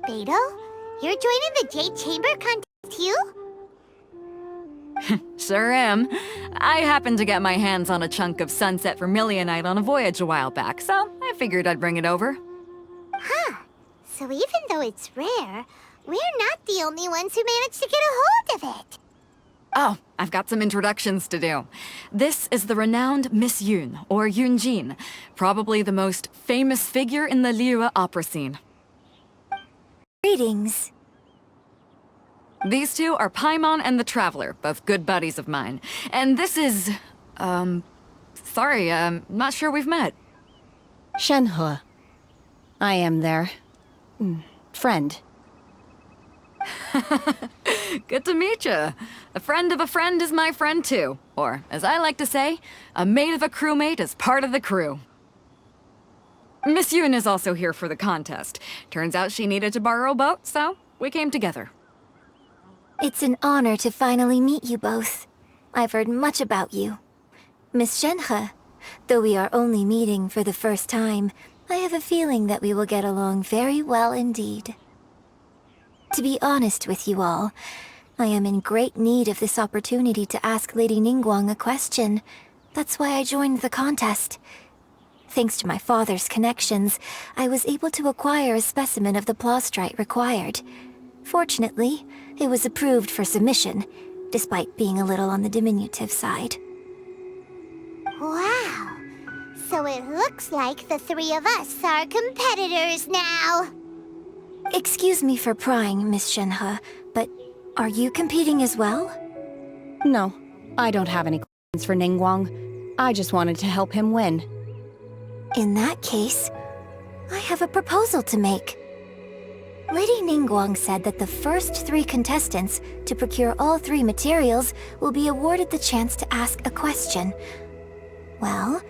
Beto, you're joining the Jade Chamber contest too? Sure am. I happened to get my hands on a chunk of sunset vermilionite on a voyage a while back, so I figured I'd bring it over. Huh. So even though it's rare, we're not the only ones who managed to get a hold of it. Oh, I've got some introductions to do. This is the renowned Miss Yun, or Yunjin, probably the most famous figure in the Liyue opera scene. Greetings. These two are Paimon and the Traveler, both good buddies of mine. And this is... sorry, not sure we've met. Shenhe. I am their... friend. Good to meet you. A friend of a friend is my friend too. Or, as I like to say, a mate of a crewmate is part of the crew. Miss Yun is also here for the contest. Turns out she needed to borrow a boat, so we came together. It's an honor to finally meet you both. I've heard much about you. Miss Shenhe, though we are only meeting for the first time, I have a feeling that we will get along very well indeed. To be honest with you all, I am in great need of this opportunity to ask Lady Ningguang a question. That's why I joined the contest. Thanks to my father's connections, I was able to acquire a specimen of the plastrite required. Fortunately, it was approved for submission, despite being a little on the diminutive side. Wow. So it looks like the 3 of us are competitors now. Excuse me for prying, Miss Shenhe, but are you competing as well? No, I don't have any questions for Ningguang. I just wanted to help him win. In that case, I have a proposal to make. Lady Ningguang said that the first 3 contestants to procure all 3 materials will be awarded the chance to ask a question. Well,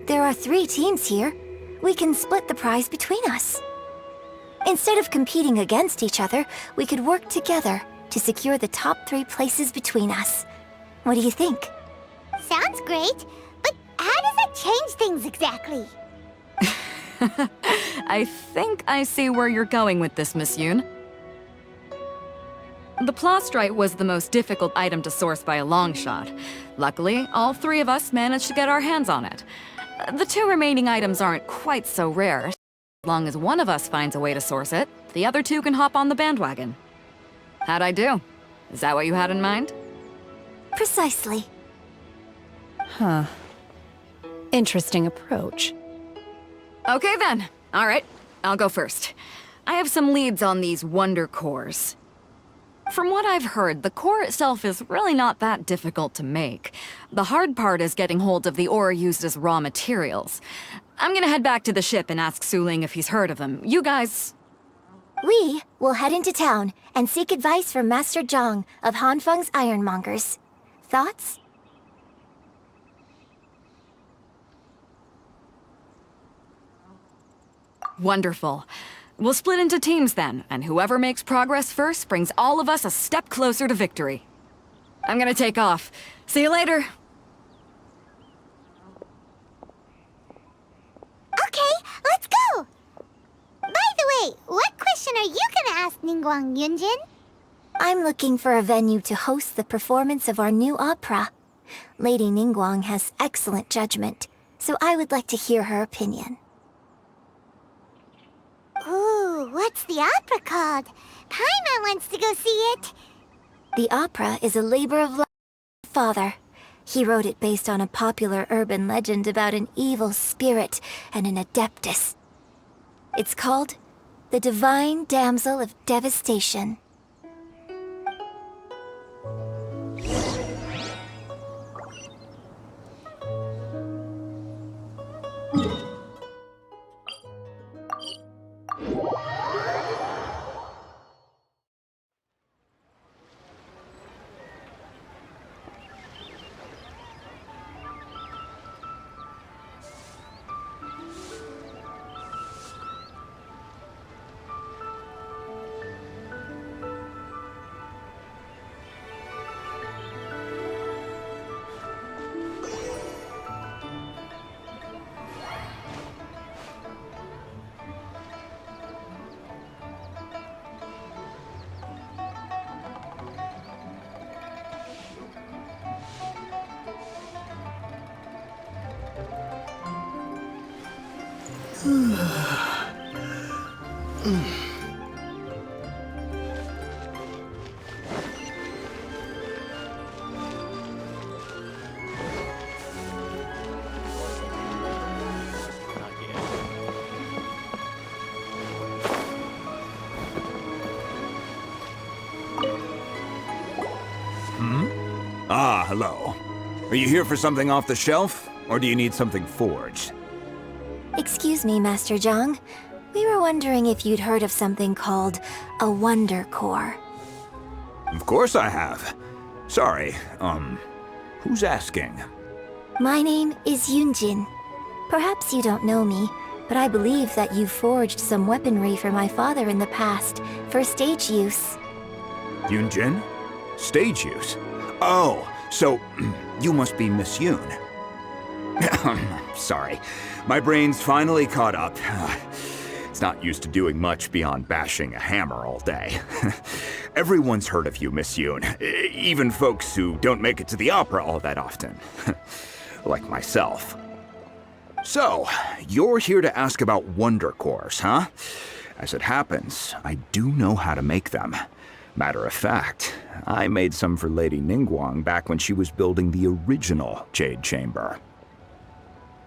there are 3 teams here. We can split the prize between us. Instead of competing against each other, we could work together to secure the top 3 places between us. What do you think? Sounds great, but how does that change things exactly? I think I see where you're going with this, Miss Yun. The plastrite was the most difficult item to source by a long shot. Luckily, all 3 of us managed to get our hands on it. The 2 remaining items aren't quite so rare. As long as one of us finds a way to source it, the other 2 can hop on the bandwagon. How'd I do? Is that what you had in mind? Precisely. Huh. Interesting approach. Okay then. All right, I'll go first. I have some leads on these wonder cores. From what I've heard, the core itself is really not that difficult to make. The hard part is getting hold of the ore used as raw materials. I'm gonna head back to the ship and ask Suling if he's heard of them. You guys... We will head into town and seek advice from Master Zhang of Hanfeng's Ironmongers. Thoughts? Wonderful. We'll split into teams then, and whoever makes progress first brings all of us a step closer to victory. I'm gonna take off. See you later. Okay, let's go! By the way, what question are you gonna ask Ningguang, Yunjin? I'm looking for a venue to host the performance of our new opera. Lady Ningguang has excellent judgment, so I would like to hear her opinion. Ooh, what's the opera called? Paimon wants to go see it. The opera is a labor of love for my father. He wrote it based on a popular urban legend about an evil spirit and an adeptus. It's called The Divine Damsel of Devastation. Ah, hello. Are you here for something off the shelf, or do you need something forged? Excuse me, Master Zhang. We were wondering if you'd heard of something called a Wonder Core. Of course I have. Sorry, who's asking? My name is Yunjin. Perhaps you don't know me, but I believe that you forged some weaponry for my father in the past, for stage use. Yunjin? Stage use? Oh, so you must be Miss Yoon. Sorry, my brain's finally caught up. It's not used to doing much beyond bashing a hammer all day. Everyone's heard of you, Miss Yoon, even folks who don't make it to the opera all that often. Like myself. So, you're here to ask about Wonder Cores, huh? As it happens, I do know how to make them. Matter of fact, I made some for Lady Ningguang back when she was building the original Jade Chamber.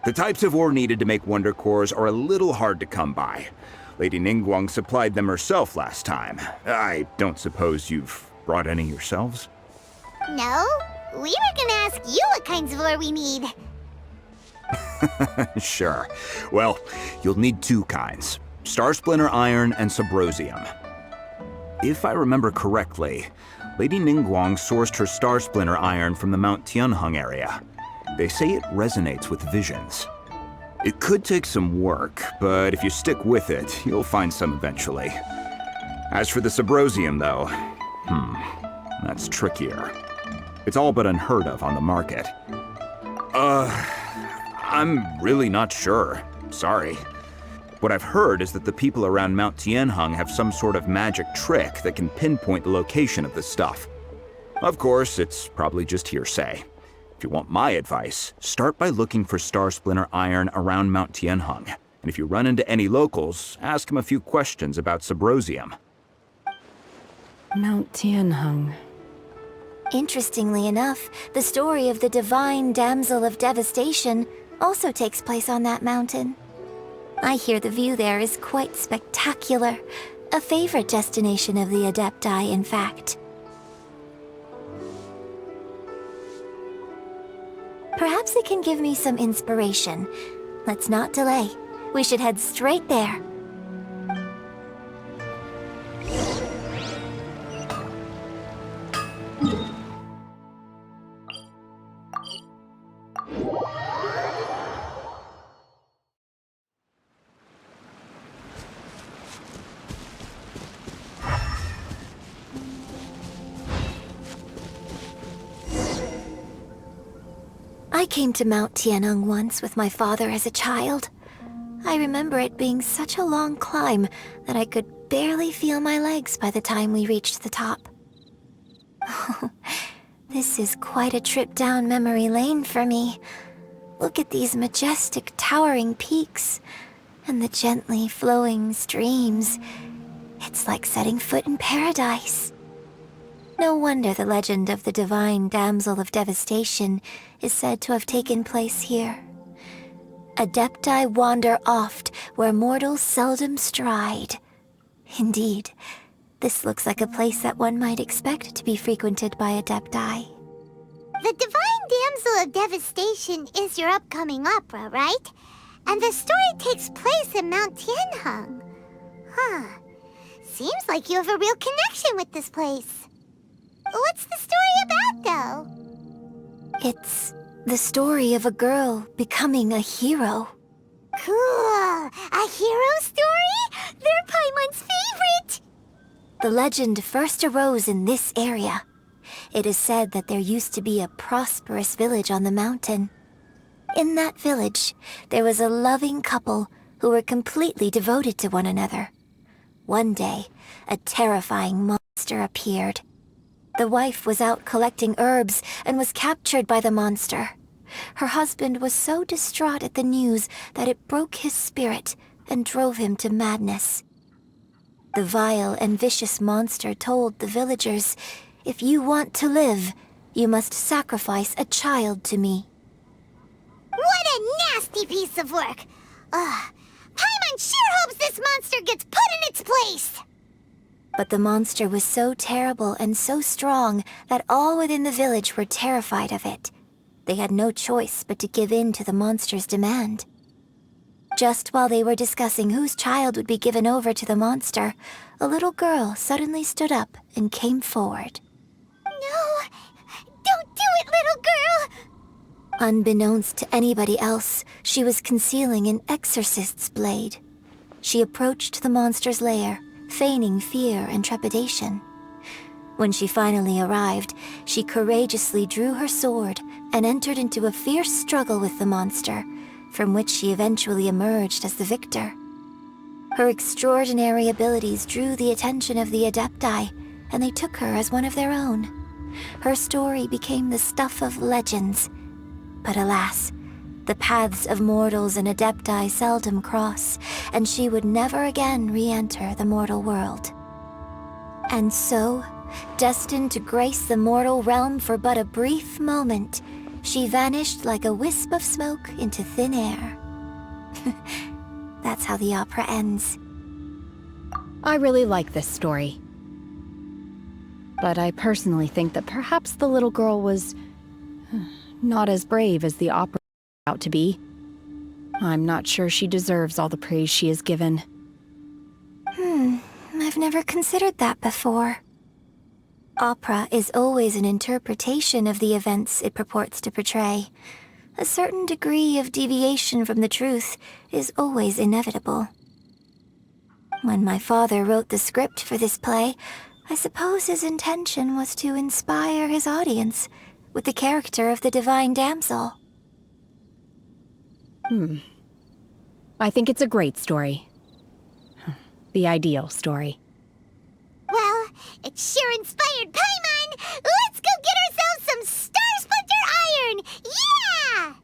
The types of ore needed to make Wonder Cores are a little hard to come by. Lady Ningguang supplied them herself last time. I don't suppose you've brought any yourselves? No, we were gonna ask you what kinds of ore we need. Sure. Well, you'll need two kinds. Star Splinter Iron and Subrosium. If I remember correctly, Lady Ningguang sourced her Star Splinter Iron from the Mount Tianheng area. They say it resonates with visions. It could take some work, but if you stick with it, you'll find some eventually. As for the Subrosium, though, that's trickier. It's all but unheard of on the market. I'm really not sure. Sorry. What I've heard is that the people around Mount Tianheng have some sort of magic trick that can pinpoint the location of the stuff. Of course, it's probably just hearsay. If you want my advice, start by looking for Star Splinter Iron around Mount Tianheng. And if you run into any locals, ask them a few questions about Subrosium. Mount Tianheng. Interestingly enough, the story of the divine Damsel of Devastation also takes place on that mountain. I hear the view there is quite spectacular. A favorite destination of the Adepti, in fact. Perhaps it can give me some inspiration. Let's not delay. We should head straight there. I came to Mount Tianeng once with my father as a child. I remember it being such a long climb that I could barely feel my legs by the time we reached the top. This is quite a trip down memory lane for me. Look at these majestic, towering peaks, and the gently flowing streams. It's like setting foot in paradise. No wonder the legend of the divine Damsel of Devastation is said to have taken place here. Adepti wander oft where mortals seldom stride. Indeed, this looks like a place that one might expect to be frequented by Adepti. The Divine Damsel of Devastation is your upcoming opera, right? And the story takes place in Mount Tianheng. Huh. Seems like you have a real connection with this place. What's the story about, though? It's the story of a girl becoming a hero. Cool! A hero story? They're Paimon's favorite! The legend first arose in this area. It is said that there used to be a prosperous village on the mountain. In that village, there was a loving couple who were completely devoted to one another. One day, a terrifying monster appeared. The wife was out collecting herbs and was captured by the monster. Her husband was so distraught at the news that it broke his spirit and drove him to madness. The vile and vicious monster told the villagers, "If you want to live, you must sacrifice a child to me." What a nasty piece of work! Paimon sure hopes this monster gets put in its place! But the monster was so terrible and so strong that all within the village were terrified of it. They had no choice but to give in to the monster's demand. Just while they were discussing whose child would be given over to the monster, a little girl suddenly stood up and came forward. No! Don't do it, little girl! Unbeknownst to anybody else, she was concealing an exorcist's blade. She approached the monster's lair, feigning fear and trepidation. When she finally arrived, she courageously drew her sword and entered into a fierce struggle with the monster, from which she eventually emerged as the victor. Her extraordinary abilities drew the attention of the Adepti, and they took her as one of their own. Her story became the stuff of legends. But alas, the paths of mortals and Adepti seldom cross, and she would never again re-enter the mortal world. And so, destined to grace the mortal realm for but a brief moment, she vanished like a wisp of smoke into thin air. That's how the opera ends. I really like this story. But I personally think that perhaps the little girl was not as brave as the opera is out to be. I'm not sure she deserves all the praise she is given. I've never considered that before. Opera is always an interpretation of the events it purports to portray. A certain degree of deviation from the truth is always inevitable. When my father wrote the script for this play, I suppose his intention was to inspire his audience with the character of the divine damsel. I think it's a great story. The ideal story. Well, it sure inspired Paimon! Let's go get ourselves some Star Splinter Iron! Yeah!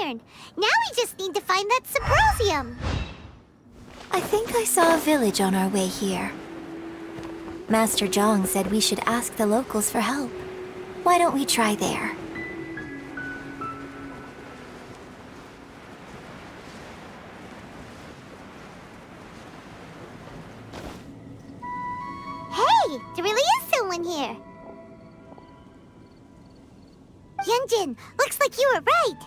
turn. Now we just need to find that Subrosium. I think I saw a village on our way here. Master Zhang said we should ask the locals for help. Why don't we try there? Hey, there really is someone here. Yunjin, looks like you were right.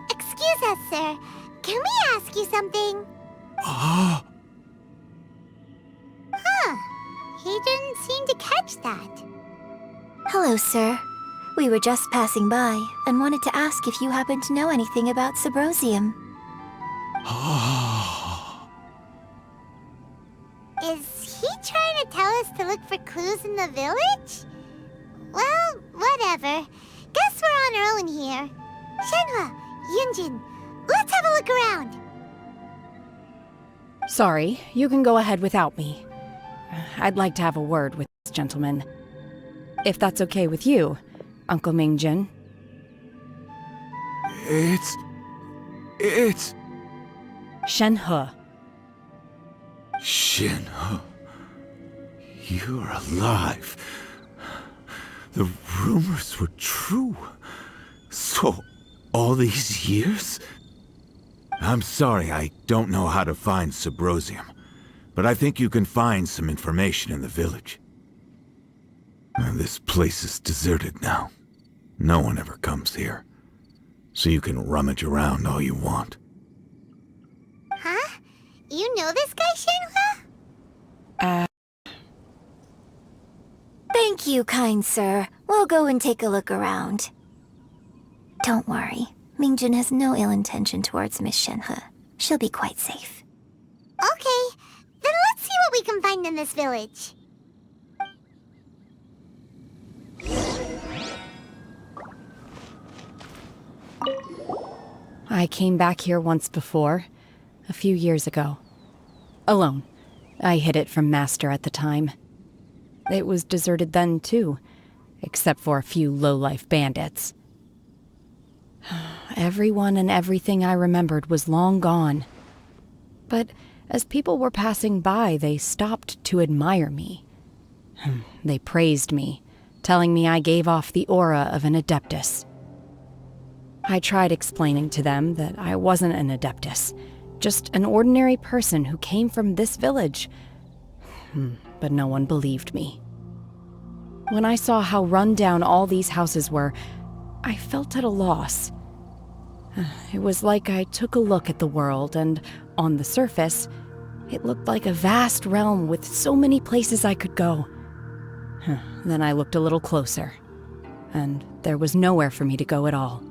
Excuse us, sir. Can we ask you something? Huh. He didn't seem to catch that. Hello, sir. We were just passing by and wanted to ask if you happen to know anything about Subrosium. Is he trying to tell us to look for clues in the village? Well, whatever. Guess we're on our own here. Shenhe, Yunjin, let's have a look around. Sorry, you can go ahead without me. I'd like to have a word with this gentleman. If that's okay with you, Uncle Mingjin. It's... Shenhe. Shenhe. You're alive. The rumors were true. So, all these years? I'm sorry, I don't know how to find Subrosium, but I think you can find some information in the village. And this place is deserted now. No one ever comes here, so you can rummage around all you want. Huh? You know this guy, Shenhe? Thank you, kind sir. We'll go and take a look around. Don't worry. Mingjin has no ill intention towards Miss Shenhe. She'll be quite safe. Okay, then let's see what we can find in this village. I came back here once before, a few years ago. Alone. I hid it from Master at the time. It was deserted then, too, except for a few low-life bandits. Everyone and everything I remembered was long gone. But as people were passing by, they stopped to admire me. They praised me, telling me I gave off the aura of an Adeptus. I tried explaining to them that I wasn't an Adeptus, just an ordinary person who came from this village. But no one believed me. When I saw how run down all these houses were, I felt at a loss. It was like I took a look at the world, and on the surface, it looked like a vast realm with so many places I could go. Then I looked a little closer, and there was nowhere for me to go at all.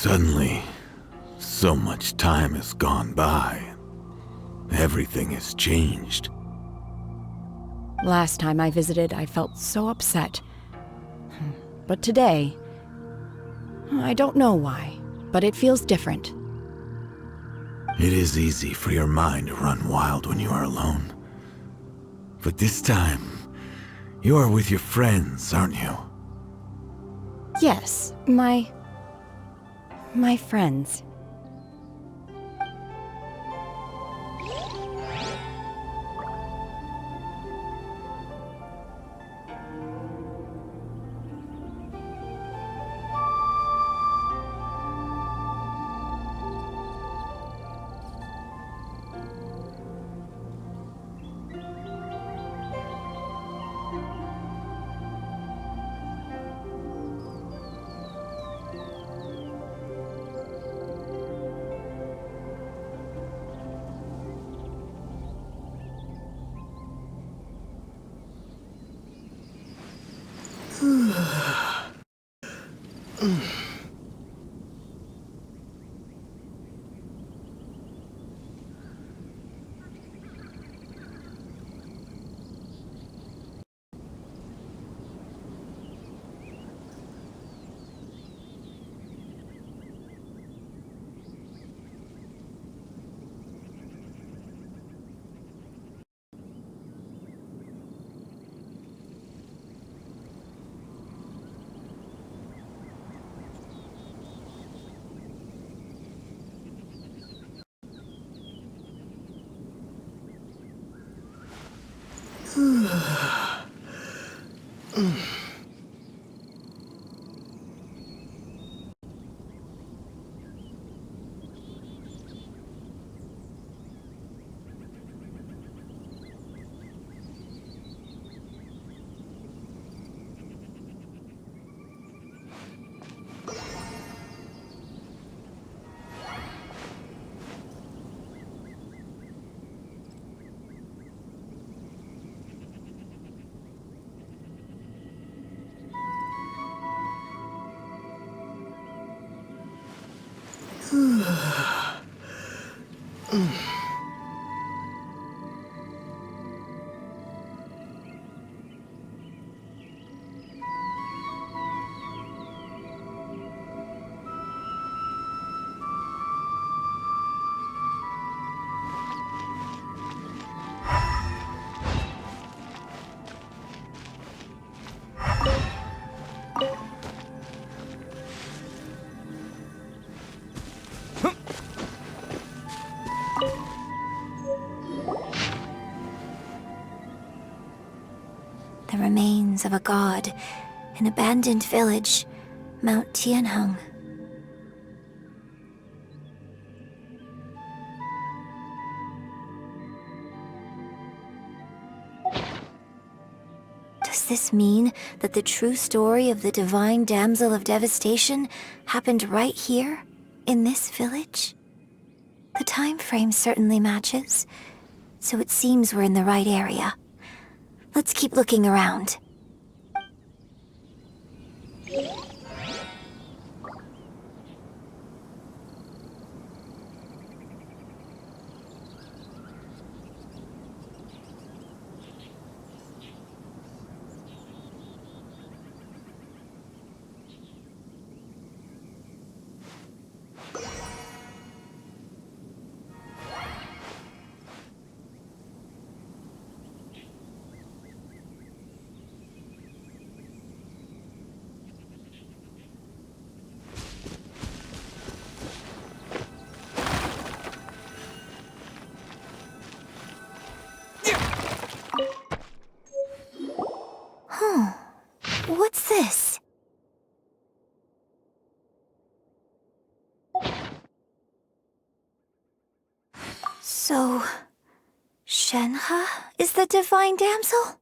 Suddenly, so much time has gone by. Everything has changed. Last time I visited, I felt so upset. But today, I don't know why, but it feels different. It is easy for your mind to run wild when you are alone. But this time, you are with your friends, aren't you? Yes, my friends. The remains of a god, an abandoned village, Mount Tianheng. Does this mean that the true story of the divine Damsel of Devastation happened right here, in this village? The time frame certainly matches, so it seems we're in the right area. Let's keep looking around. What's this? So, Shenhe is the divine damsel?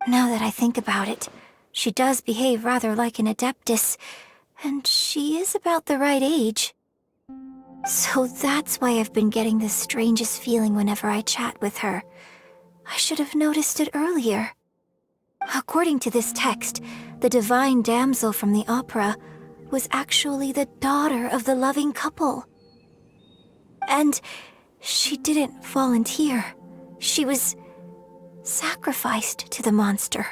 Now that I think about it, she does behave rather like an adeptus, and she is about the right age. So that's why I've been getting the strangest feeling whenever I chat with her. I should have noticed it earlier. According to this text, the divine damsel from the opera was actually the daughter of the loving couple. And she didn't volunteer. She was sacrificed to the monster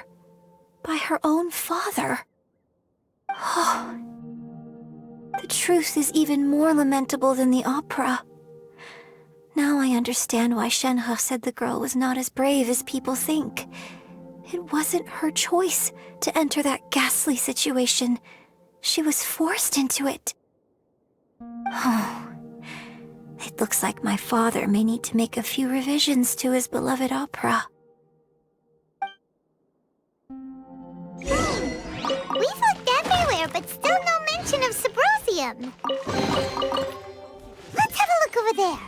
by her own father. Oh, the truth is even more lamentable than the opera. Now I understand why Shenhe said the girl was not as brave as people think. It wasn't her choice to enter that ghastly situation. She was forced into it. Oh, it looks like my father may need to make a few revisions to his beloved opera. We've looked everywhere, but still no mention of Symposium. Let's have a look over there.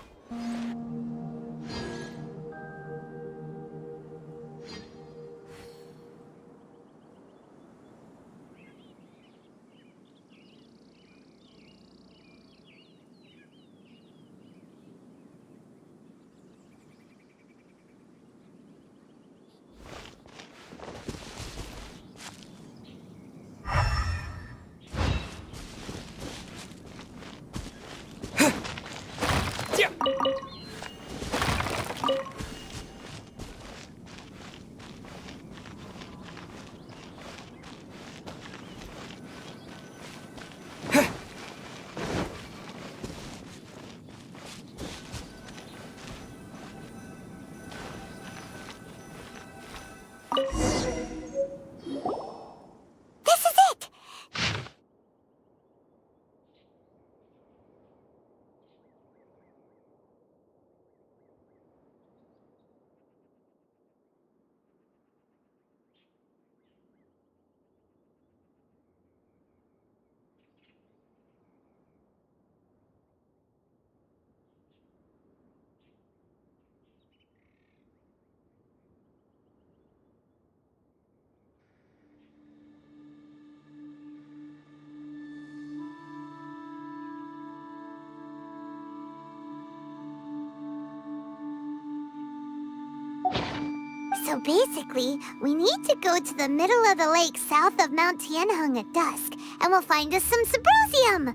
So basically, we need to go to the middle of the lake south of Mount Tianheng at dusk, and we'll find us some Symposium!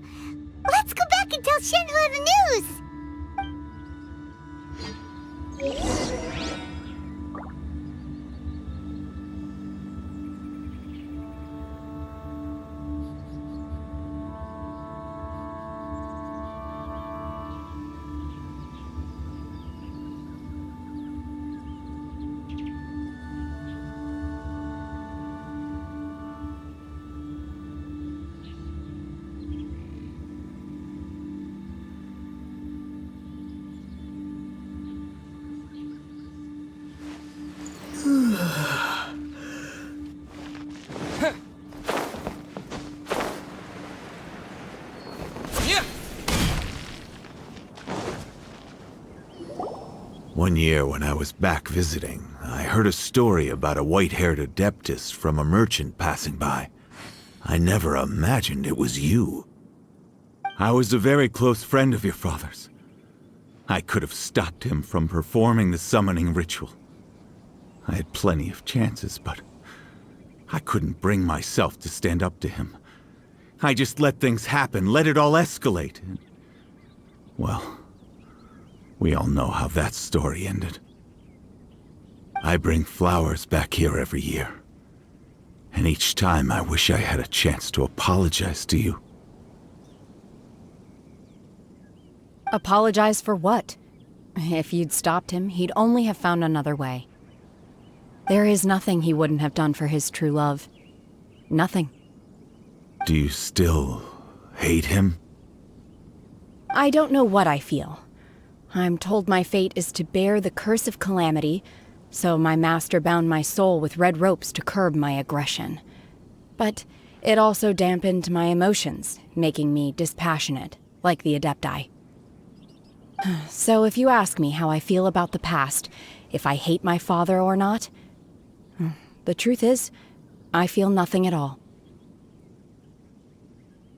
Let's go back and tell Shenhe the news! One year when I was back visiting, I heard a story about a white-haired adeptus from a merchant passing by. I never imagined it was you. I was a very close friend of your father's. I could have stopped him from performing the summoning ritual. I had plenty of chances, but I couldn't bring myself to stand up to him. I just let things happen, let it all escalate. And, well, we all know how that story ended. I bring flowers back here every year. And each time I wish I had a chance to apologize to you. Apologize for what? If you'd stopped him, he'd only have found another way. There is nothing he wouldn't have done for his true love. Nothing. Do you still hate him? I don't know what I feel. I'm told my fate is to bear the curse of calamity, so my master bound my soul with red ropes to curb my aggression. But it also dampened my emotions, making me dispassionate, like the Adepti. So if you ask me how I feel about the past, if I hate my father or not, the truth is, I feel nothing at all.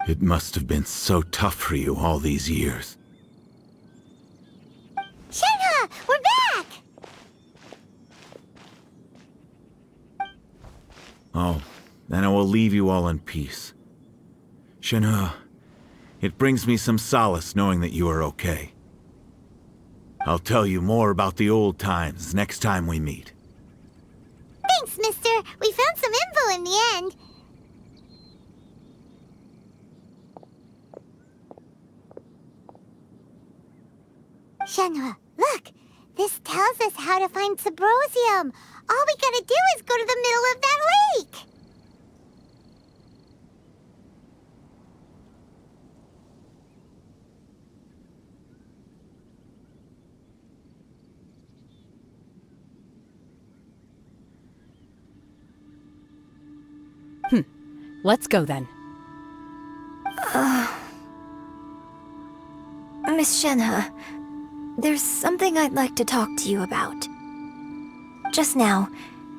It must have been so tough for you all these years. Shenhe, we're back! Oh, then I will leave you all in peace. Shenhe, it brings me some solace knowing that you are okay. I'll tell you more about the old times next time we meet. Thanks, mister. We found some info in the end. Shenhe, look! This tells us how to find Subrosium. All we gotta do is go to the middle of that lake! Let's go then. Miss Shenhe, there's something I'd like to talk to you about. Just now,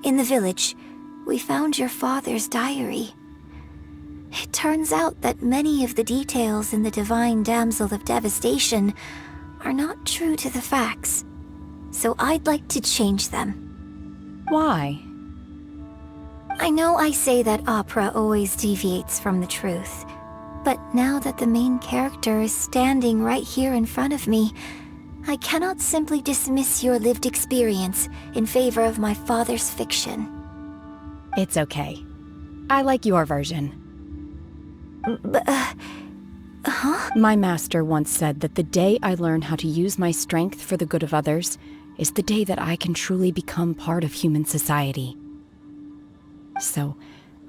in the village, we found your father's diary. It turns out that many of the details in the divine Damsel of Devastation are not true to the facts, so I'd like to change them. Why? I know I say that opera always deviates from the truth, but now that the main character is standing right here in front of me, I cannot simply dismiss your lived experience in favor of my father's fiction. It's okay. I like your version. My master once said that the day I learn how to use my strength for the good of others is the day that I can truly become part of human society. So,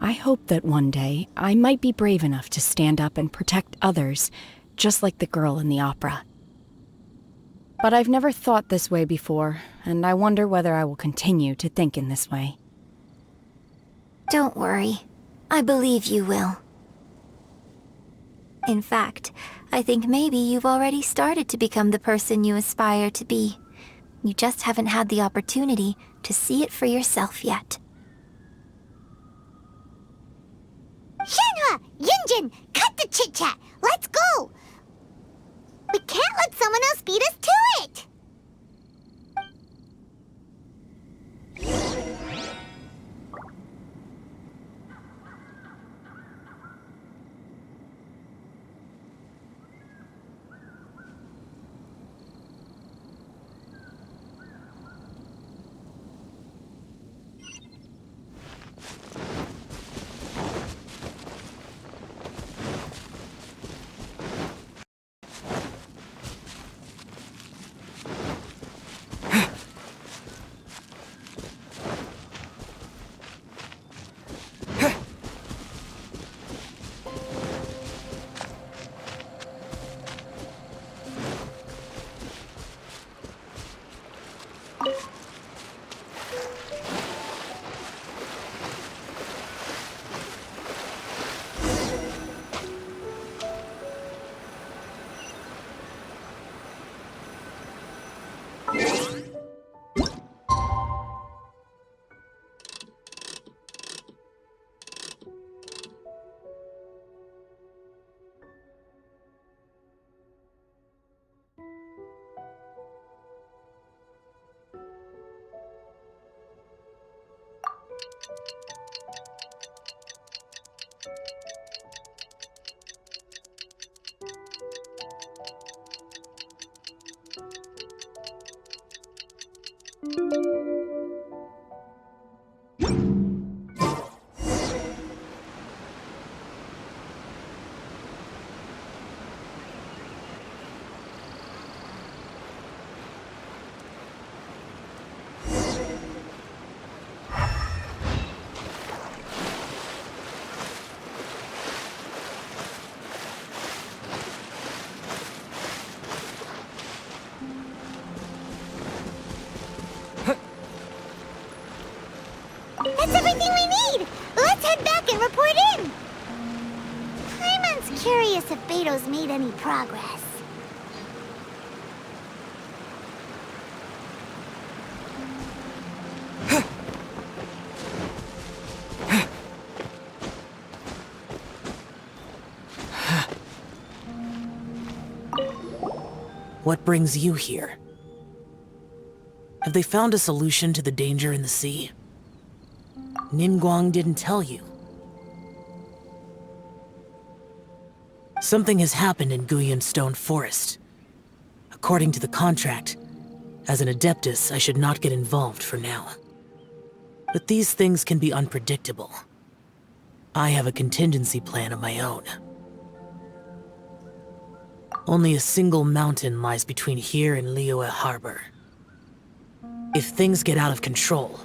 I hope that one day I might be brave enough to stand up and protect others, just like the girl in the opera. But I've never thought this way before, and I wonder whether I will continue to think in this way. Don't worry. I believe you will. In fact, I think maybe you've already started to become the person you aspire to be. You just haven't had the opportunity to see it for yourself yet. Shenhe! Yunjin! Cut the chit-chat! Let's go! We can't let someone else beat us to it! That's everything we need! Let's head back and report in! Paimon's curious if Beto's made any progress. What brings you here? Have they found a solution to the danger in the sea? Ningguang didn't tell you. Something has happened in Guyan Stone Forest. According to the contract, as an Adeptus, I should not get involved for now. But these things can be unpredictable. I have a contingency plan of my own. Only a single mountain lies between here and Liyue Harbor. If things get out of control,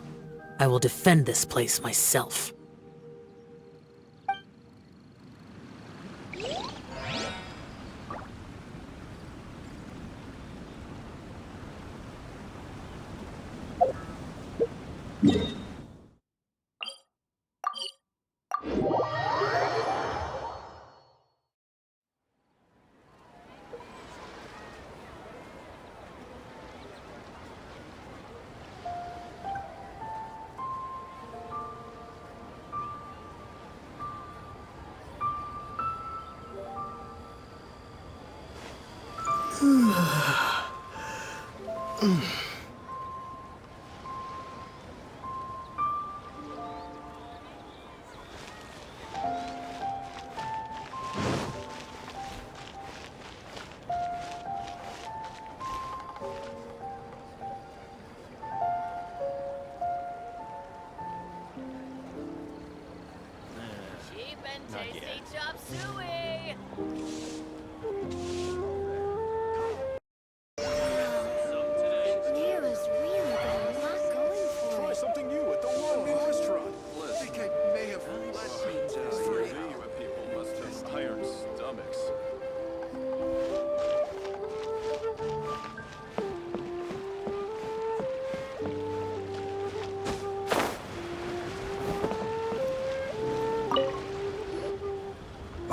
I will defend this place myself.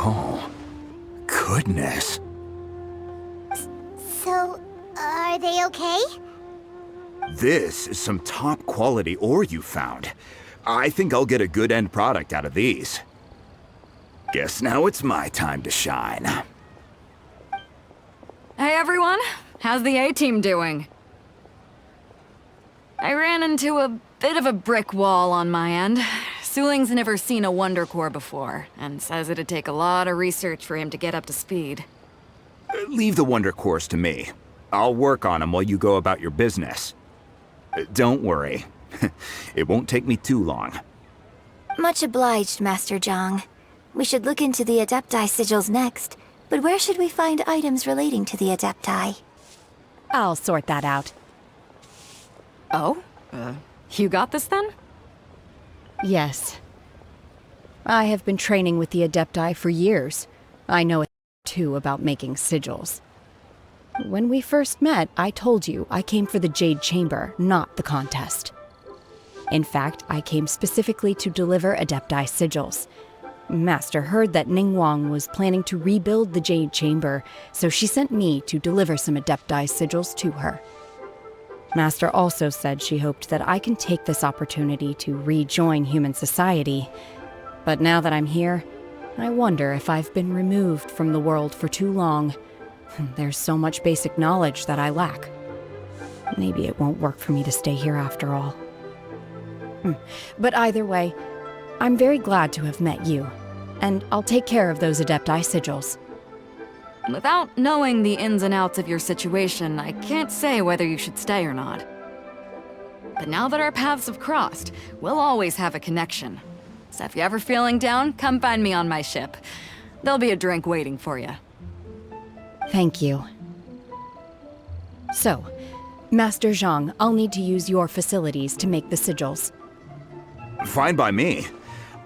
Oh, goodness. So, are they okay? This is some top quality ore you found. I think I'll get a good end product out of these. Guess now it's my time to shine. Hey everyone, how's the A-team doing? I ran into a bit of a brick wall on my end. Suling's never seen a Wonder Core before, and says it'd take a lot of research for him to get up to speed. Leave the Wonder Cores to me. I'll work on them while you go about your business. Don't worry. It won't take me too long. Much obliged, Master Zhang. We should look into the Adepti sigils next, but where should we find items relating to the Adepti? I'll sort that out. Oh? You got this then? Yes. I have been training with the Adepti for years. I know a too about making sigils. When we first met, I told you I came for the Jade Chamber, not the contest. In fact, I came specifically to deliver Adepti sigils. Master heard that Ningguang was planning to rebuild the Jade Chamber, so she sent me to deliver some Adepti sigils to her. Master also said she hoped that I can take this opportunity to rejoin human society. But now that I'm here, I wonder if I've been removed from the world for too long. There's so much basic knowledge that I lack. Maybe it won't work for me to stay here after all. But either way, I'm very glad to have met you, and I'll take care of those Adepti sigils. Without knowing the ins and outs of your situation, I can't say whether you should stay or not. But now that our paths have crossed, we'll always have a connection. So if you're ever feeling down, come find me on my ship. There'll be a drink waiting for you. Thank you. So, Master Zhang, I'll need to use your facilities to make the sigils. Fine by me.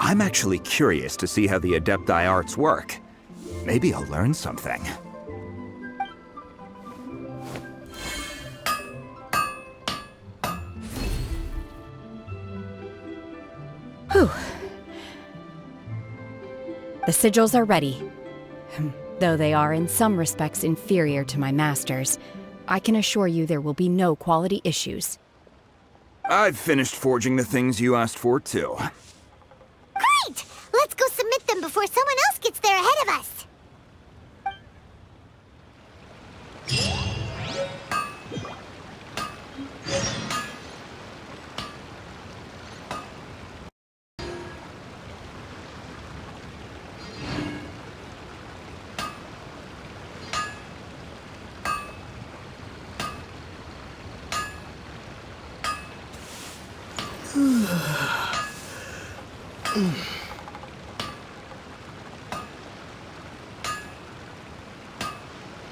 I'm actually curious to see how the Adepti arts work. Maybe I'll learn something. Whew. The sigils are ready. Though they are in some respects inferior to my master's, I can assure you there will be no quality issues. I've finished forging the things you asked for, too. Great! Let's go submit them before someone else gets there ahead of us!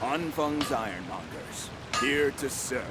Anfang's Ironmongers, here to serve.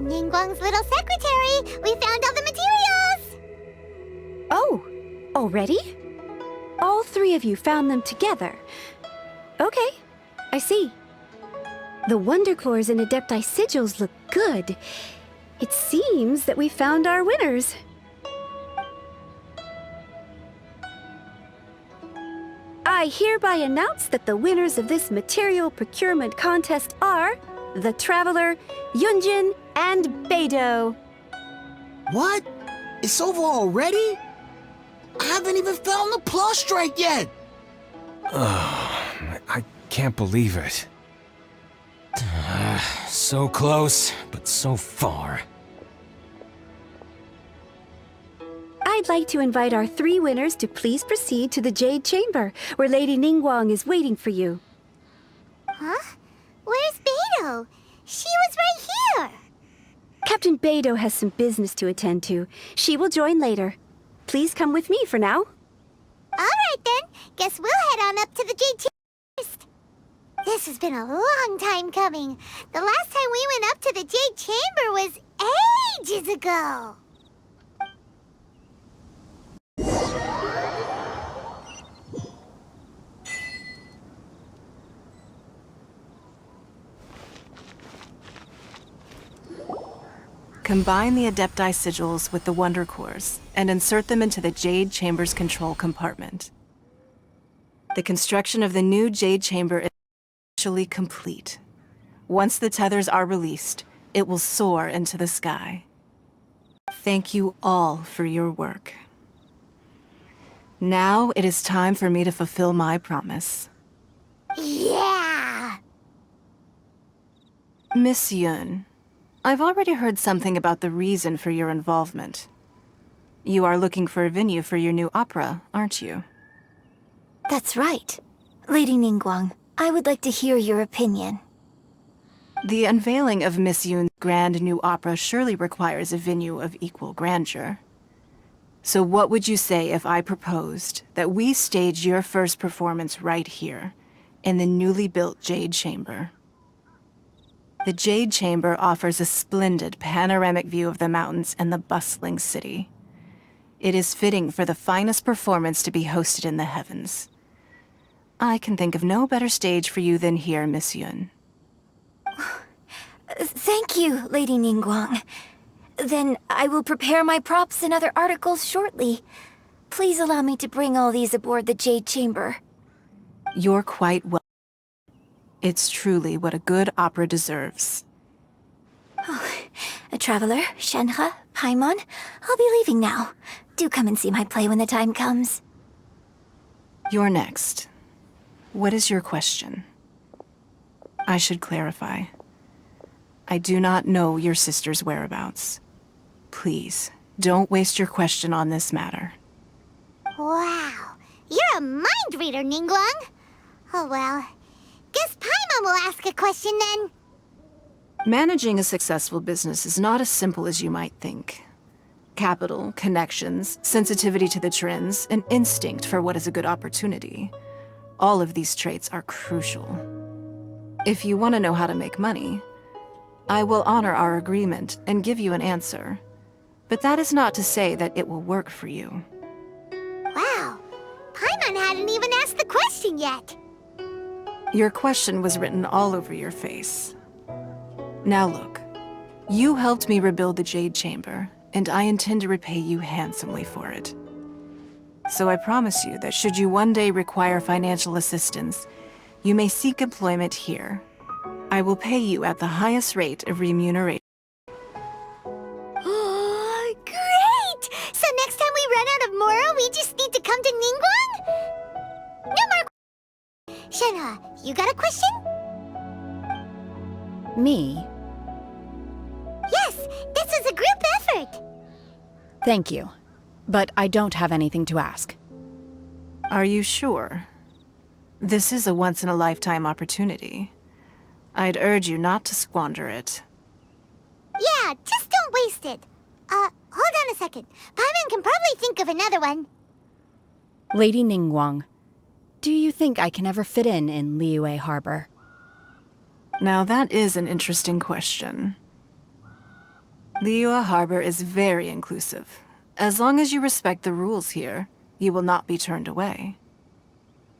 Ningguang's little secretary! We found all the materials! Oh, already? All three of you found them together. Okay, I see. The Wonder Cores and Adepti Sigils look good. It seems that we found our winners. I hereby announce that the winners of this material procurement contest are the Traveler, Yunjin, and Beidou. What? It's over already? I haven't even found the prostrate yet! I can't believe it. So close, but so far. I'd like to invite our three winners to please proceed to the Jade Chamber, where Lady Ningguang is waiting for you. Huh? Where's Beidou? She was right here! Captain Beidou has some business to attend to. She will join later. Please come with me for now. Alright then, guess we'll head on up to the Jade Chamber first. This has been a long time coming. The last time we went up to the Jade Chamber was ages ago. Combine the Adepti Sigils with the Wonder Cores and insert them into the Jade Chamber's control compartment. The construction of the new Jade Chamber is officially complete. Once the tethers are released, it will soar into the sky. Thank you all for your work. Now it is time for me to fulfill my promise. Yeah! Miss Yun, I've already heard something about the reason for your involvement. You are looking for a venue for your new opera, aren't you? That's right. Lady Ningguang, I would like to hear your opinion. The unveiling of Miss Yun's grand new opera surely requires a venue of equal grandeur. So what would you say if I proposed that we stage your first performance right here, in the newly built Jade Chamber? The Jade Chamber offers a splendid panoramic view of the mountains and the bustling city. It is fitting for the finest performance to be hosted in the heavens. I can think of no better stage for you than here, Miss Yun. Thank you, Lady Ningguang. Then I will prepare my props and other articles shortly. Please allow me to bring all these aboard the Jade Chamber. You're quite welcome. It's truly what a good opera deserves. A traveler, Shenhe, Paimon, I'll be leaving now. Do come and see my play when the time comes. You're next. What is your question? I should clarify. I do not know your sister's whereabouts. Please, don't waste your question on this matter. Wow, you're a mind reader, Ningguang. Oh well, guess Paimon will ask a question then. Managing a successful business is not as simple as you might think. Capital, connections, sensitivity to the trends, and instinct for what is a good opportunity. All of these traits are crucial. If you want to know how to make money, I will honor our agreement and give you an answer. But that is not to say that it will work for you. Wow, Paimon hadn't even asked the question yet. Your question was written all over your face. Now look, you helped me rebuild the Jade Chamber, and I intend to repay you handsomely for it. So I promise you that should you one day require financial assistance, you may seek employment here. I will pay you at the highest rate of remuneration. Oh, great! So next time we run out of Moro, we just need to come to Ningguang? No more. Shenhe, you got a question? Me? Yes, this is a group effort. Thank you. But I don't have anything to ask. Are you sure? This is a once-in-a-lifetime opportunity. I'd urge you not to squander it. Yeah, just don't waste it. Hold on a second. Paimon can probably think of another one. Lady Ningguang, do you think I can ever fit in Liyue Harbor? Now that is an interesting question. Liyue Harbor is very inclusive. As long as you respect the rules here, you will not be turned away.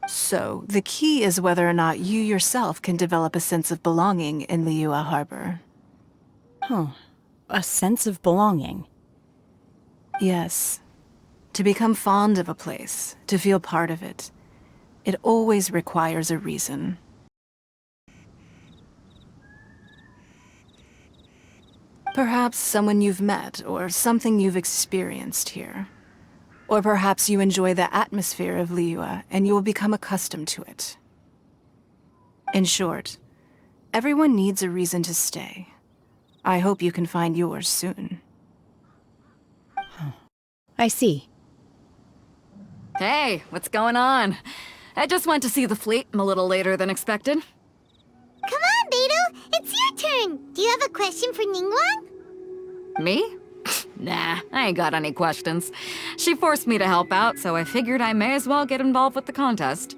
So, the key is whether or not you yourself can develop a sense of belonging in Liyue Harbor. Huh. A sense of belonging? Yes. To become fond of a place, to feel part of it, it always requires a reason. Perhaps someone you've met, or something you've experienced here. Or perhaps you enjoy the atmosphere of Liyue, and you will become accustomed to it. In short, everyone needs a reason to stay. I hope you can find yours soon. I see. Hey, what's going on? I just went to see the fleet. I'm a little later than expected. Come on, Beidou! It's your turn! Do you have a question for Ningguang? Me? Nah, I ain't got any questions. She forced me to help out, so I figured I may as well get involved with the contest.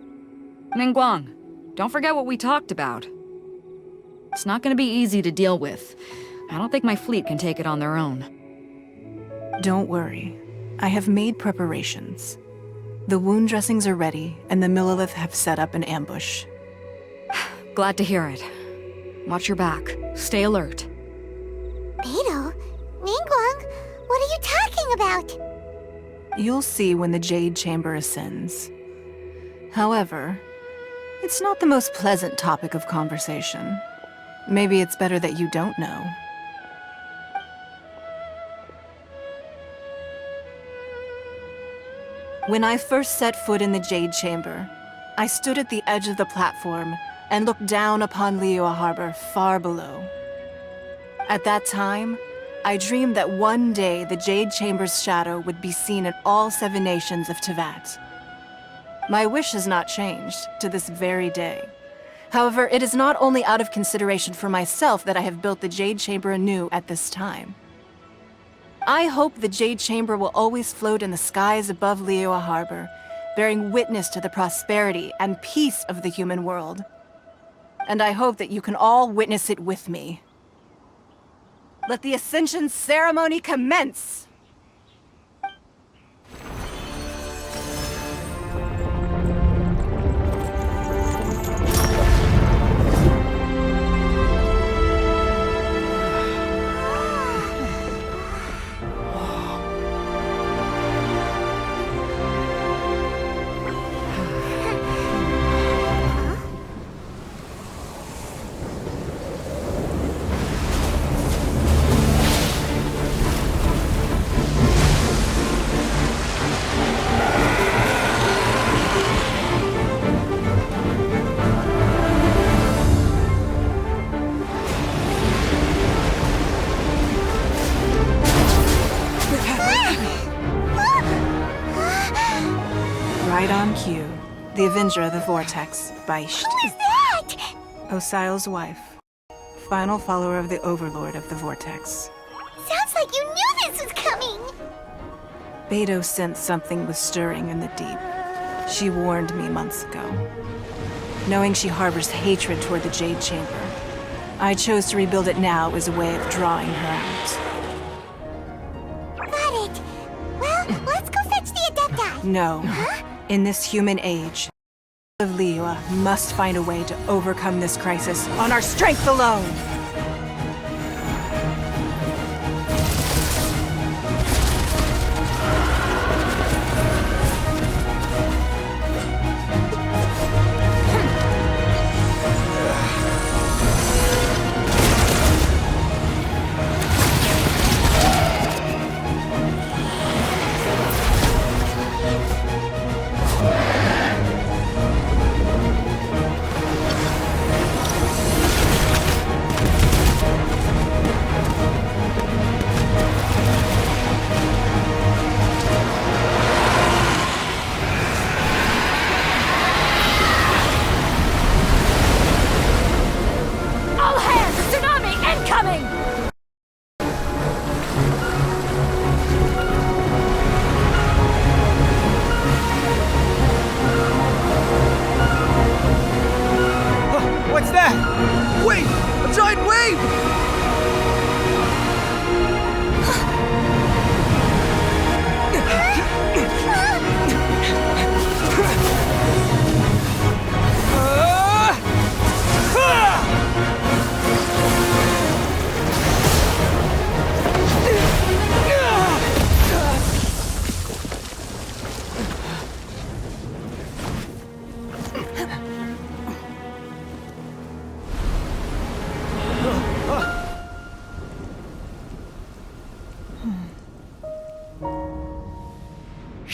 Ningguang, don't forget what we talked about. It's not gonna be easy to deal with. I don't think my fleet can take it on their own. Don't worry. I have made preparations. The wound dressings are ready, and the Millelith have set up an ambush. Glad to hear it. Watch your back. Stay alert. Beidou? Ningguang? What are you talking about? You'll see when the Jade Chamber ascends. However, it's not the most pleasant topic of conversation. Maybe it's better that you don't know. When I first set foot in the Jade Chamber, I stood at the edge of the platform and looked down upon Liyue Harbor far below. At that time, I dreamed that one day the Jade Chamber's shadow would be seen in all 7 nations of Teyvat. My wish has not changed to this very day. However, it is not only out of consideration for myself that I have built the Jade Chamber anew at this time. I hope the Jade Chamber will always float in the skies above Liyue Harbor, bearing witness to the prosperity and peace of the human world. And I hope that you can all witness it with me. Let the Ascension Ceremony commence! Avenger of the Vortex, Beisht. Who is that? Osial's wife. Final follower of the Overlord of the Vortex. Sounds like you knew this was coming! Beidou sensed something was stirring in the deep. She warned me months ago. Knowing she harbors hatred toward the Jade Chamber, I chose to rebuild it now as a way of drawing her out. Got it. Well, let's go fetch the Adepti. No. Huh? In this human age, of Liyue must find a way to overcome this crisis on our strength alone! What's that? Wait! A giant wave!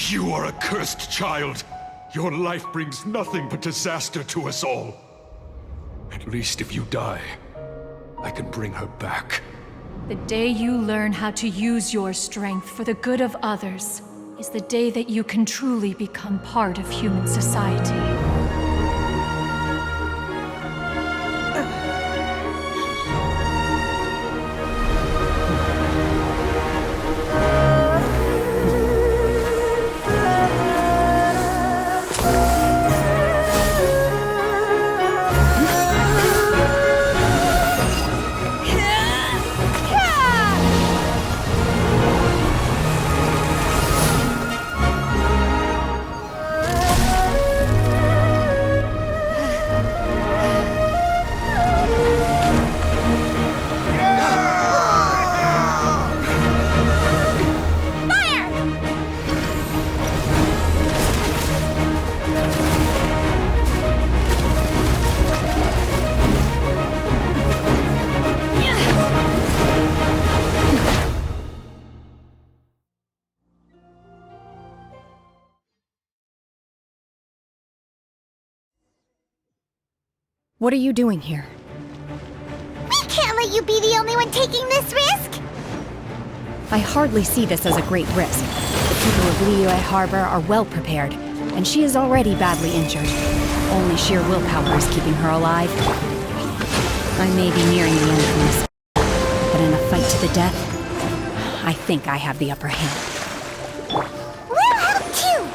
You are a cursed child. Your life brings nothing but disaster to us all. At least if you die, I can bring her back. The day you learn how to use your strength for the good of others is the day that you can truly become part of human society. What are you doing here? We can't let you be the only one taking this risk! I hardly see this as a great risk. The people of Liyue Harbor are well prepared, and she is already badly injured. Only sheer willpower is keeping her alive. I may be nearing the end of this, but in a fight to the death, I think I have the upper hand. We'll help too!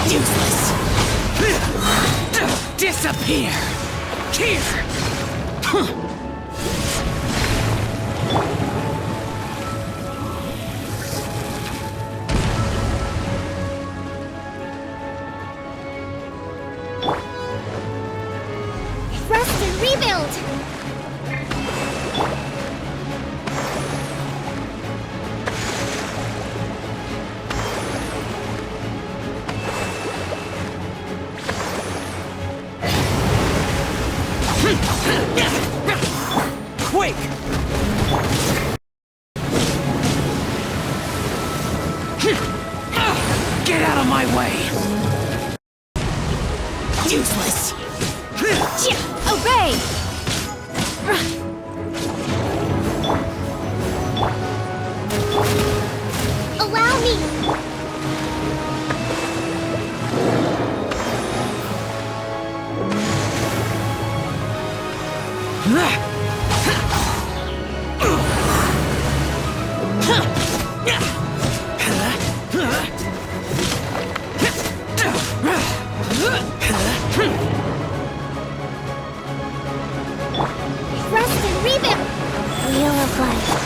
Useless! Disappear! Here! Rest and rebuild! Rest and rebound! Wheel of Life.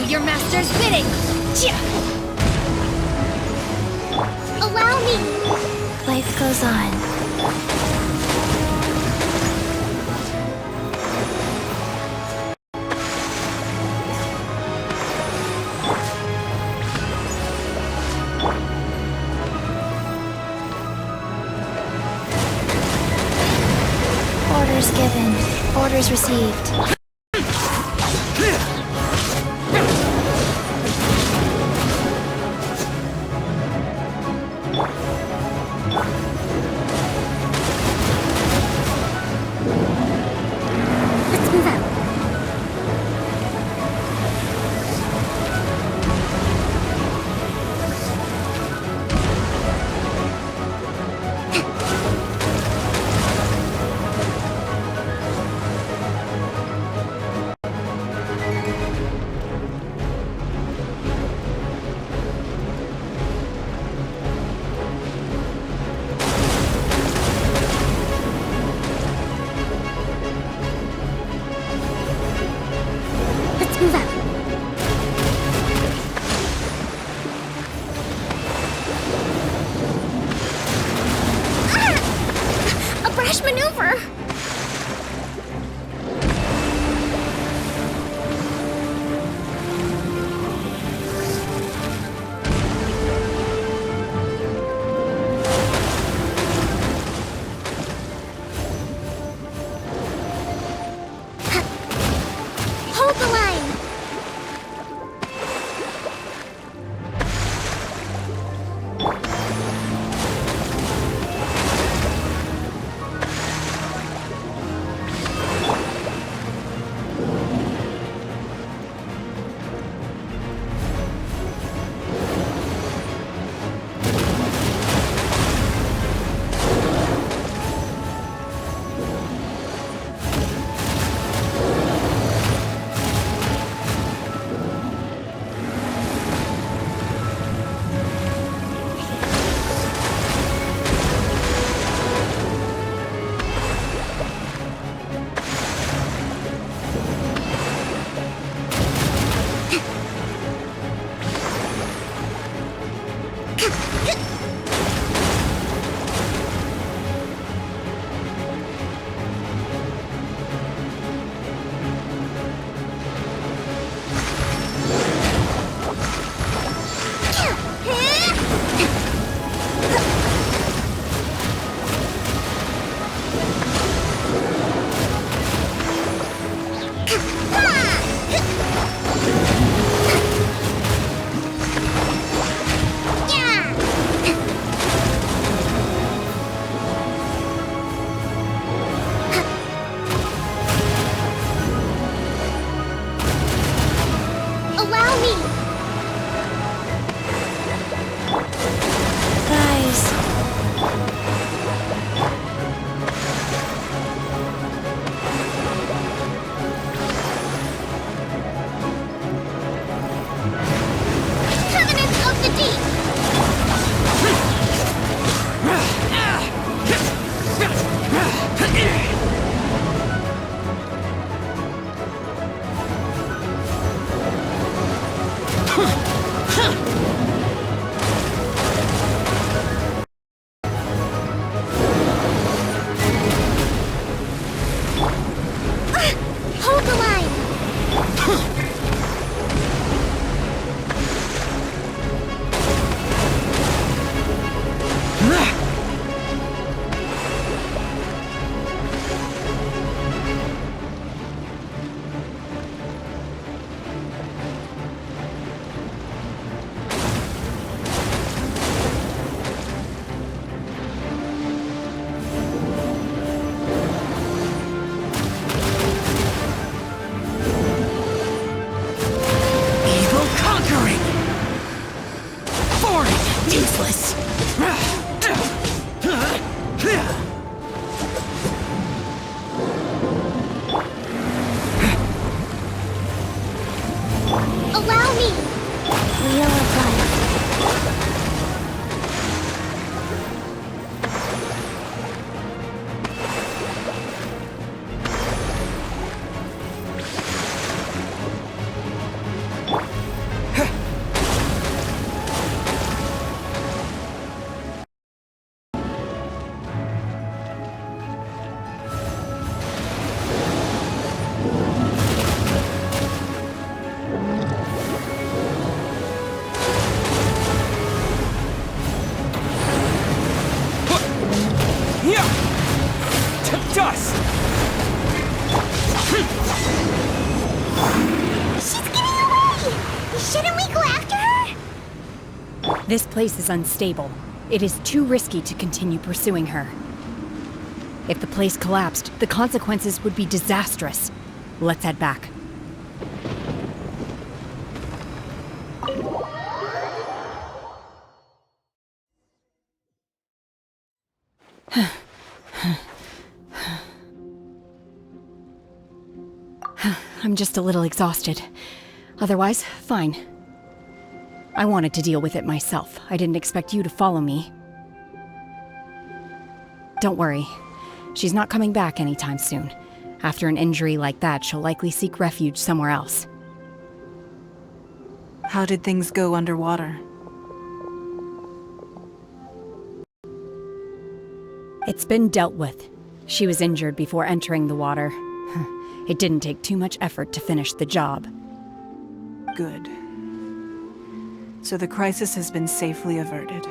Your master's bidding! Allow me! Life goes on. Orders given. Orders received. This place is unstable. It is too risky to continue pursuing her. If the place collapsed, the consequences would be disastrous. Let's head back. I'm just a little exhausted. Otherwise, fine. I wanted to deal with it myself. I didn't expect you to follow me. Don't worry. She's not coming back anytime soon. After an injury like that, she'll likely seek refuge somewhere else. How did things go underwater? It's been dealt with. She was injured before entering the water. It didn't take too much effort to finish the job. Good. So the crisis has been safely averted.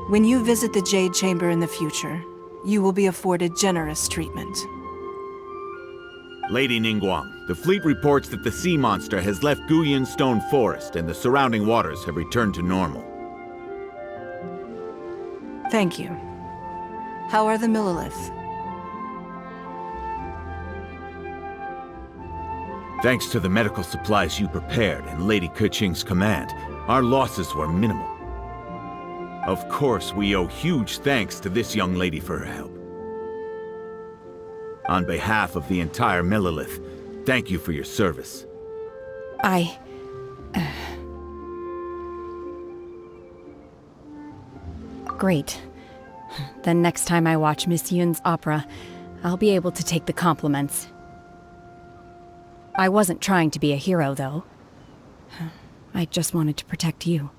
When you visit the Jade Chamber in the future, you will be afforded generous treatment. Lady Ningguang, the fleet reports that the sea monster has left Guyun Stone Forest and the surrounding waters have returned to normal. Thank you. How are the Millilith? Thanks to the medical supplies you prepared and Lady Keqing's command, our losses were minimal. Of course, we owe huge thanks to this young lady for her help. On behalf of the entire Millilith, thank you for your service. Great. Then next time I watch Miss Yun's opera, I'll be able to take the compliments. I wasn't trying to be a hero, though. I just wanted to protect you.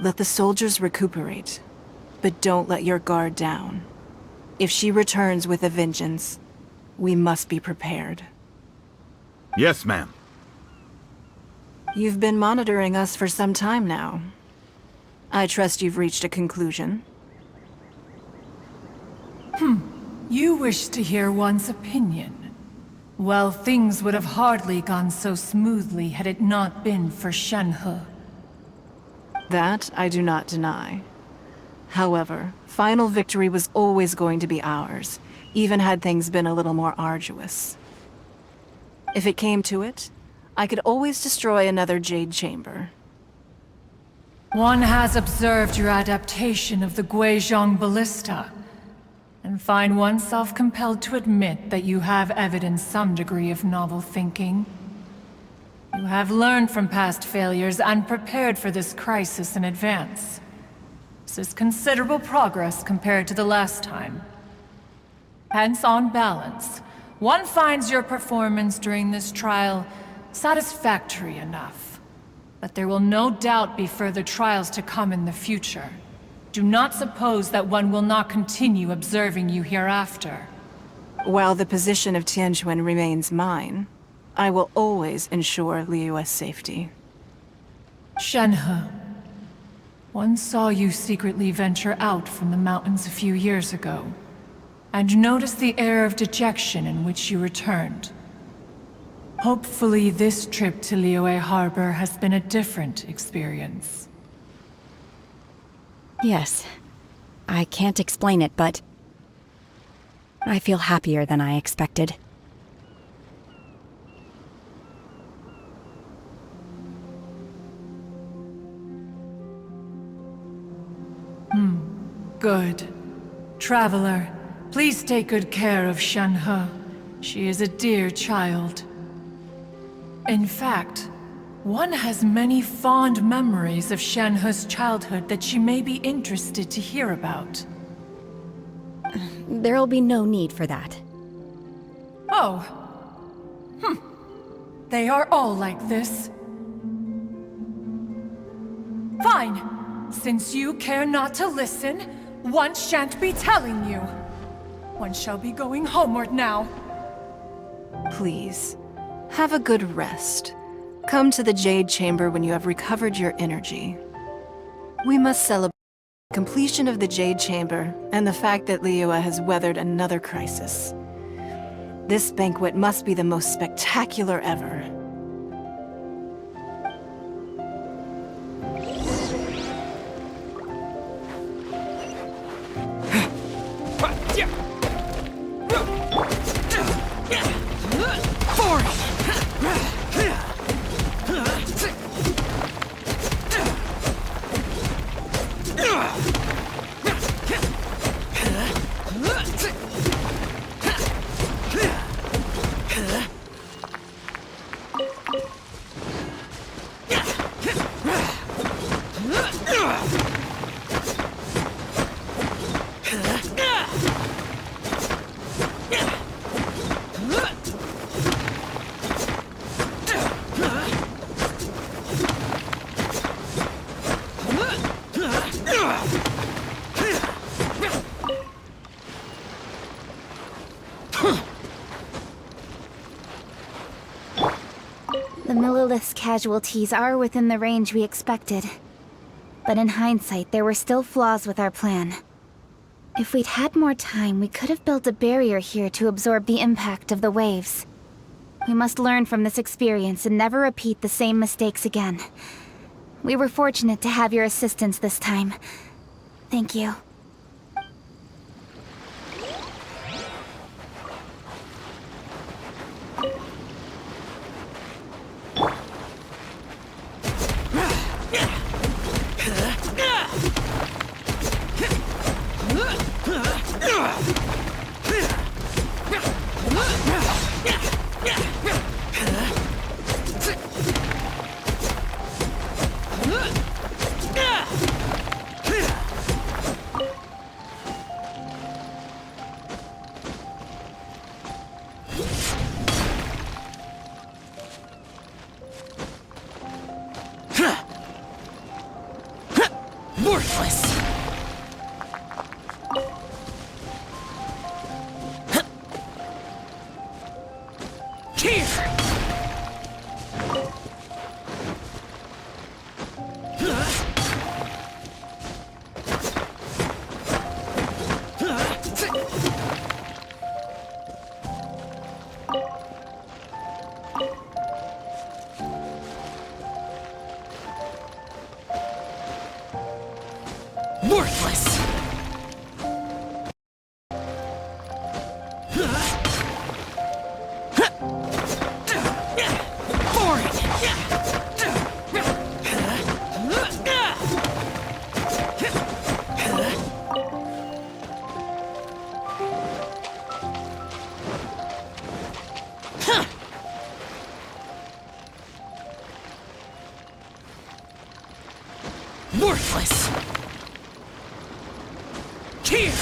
Let the soldiers recuperate, but don't let your guard down. If she returns with a vengeance, we must be prepared. Yes, ma'am. You've been monitoring us for some time now. I trust you've reached a conclusion. You wish to hear one's opinion. Well, things would have hardly gone so smoothly had it not been for Shenhe. That I do not deny. However, final victory was always going to be ours, even had things been a little more arduous. If it came to it, I could always destroy another Jade Chamber. One has observed your adaptation of the Guizhong Ballista, and find oneself compelled to admit that you have evidenced some degree of novel thinking. You have learned from past failures and prepared for this crisis in advance. This is considerable progress compared to the last time. Hence, on balance, one finds your performance during this trial satisfactory enough. But there will no doubt be further trials to come in the future. Do not suppose that one will not continue observing you hereafter. While the position of Tianquan remains mine, I will always ensure Liyue's safety. Shenhe, one saw you secretly venture out from the mountains a few years ago, and noticed the air of dejection in which you returned. Hopefully this trip to Liyue Harbor has been a different experience. Yes. I can't explain it, but I feel happier than I expected. Good. Traveler, please take good care of Shenhe. She is a dear child. In fact, one has many fond memories of Shenhe's childhood that she may be interested to hear about. There'll be no need for that. Oh. They are all like this. Fine. Since you care not to listen, one shan't be telling you. One shall be going homeward now. Please, have a good rest. Come to the Jade Chamber when you have recovered your energy. We must celebrate the completion of the Jade Chamber and the fact that Liyue has weathered another crisis. This banquet must be the most spectacular ever. The Millilith's casualties are within the range we expected. But in hindsight, there were still flaws with our plan. If we'd had more time, we could have built a barrier here to absorb the impact of the waves. We must learn from this experience and never repeat the same mistakes again. We were fortunate to have your assistance this time. Thank you. Worthless! Here! Worthless! Worthless! Here!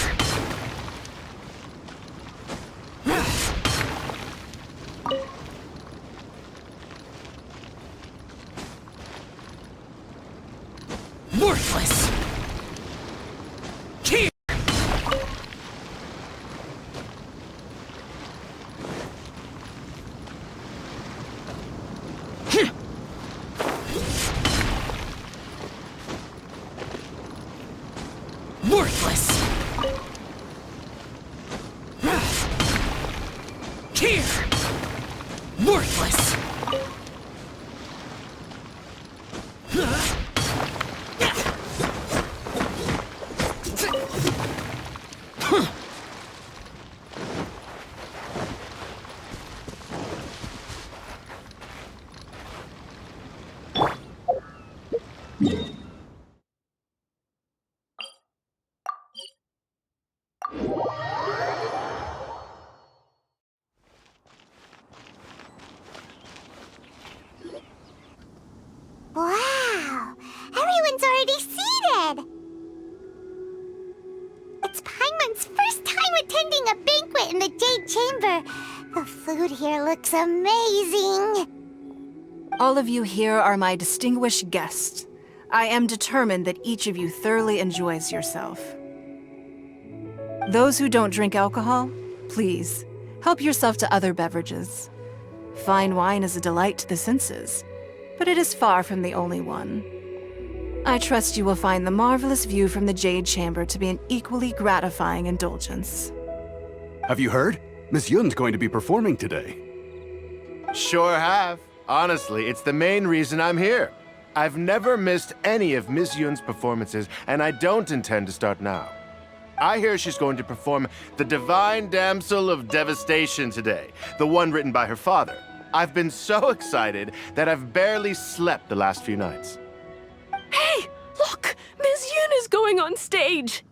Worthless! Here! Worthless! Here! Worthless! Wow! Everyone's already seated! It's Paimon's first time attending a banquet in the Jade Chamber. The food here looks amazing. All of you here are my distinguished guests. I am determined that each of you thoroughly enjoys yourself. Those who don't drink alcohol, please, help yourself to other beverages. Fine wine is a delight to the senses, but it is far from the only one. I trust you will find the marvelous view from the Jade Chamber to be an equally gratifying indulgence. Have you heard? Miss Yun's going to be performing today. Sure have. Honestly, it's the main reason I'm here. I've never missed any of Miss Yun's performances, and I don't intend to start now. I hear she's going to perform the Divine Damsel of Devastation today, the one written by her father. I've been so excited that I've barely slept the last few nights. Hey, look! Miss Yun is going on stage!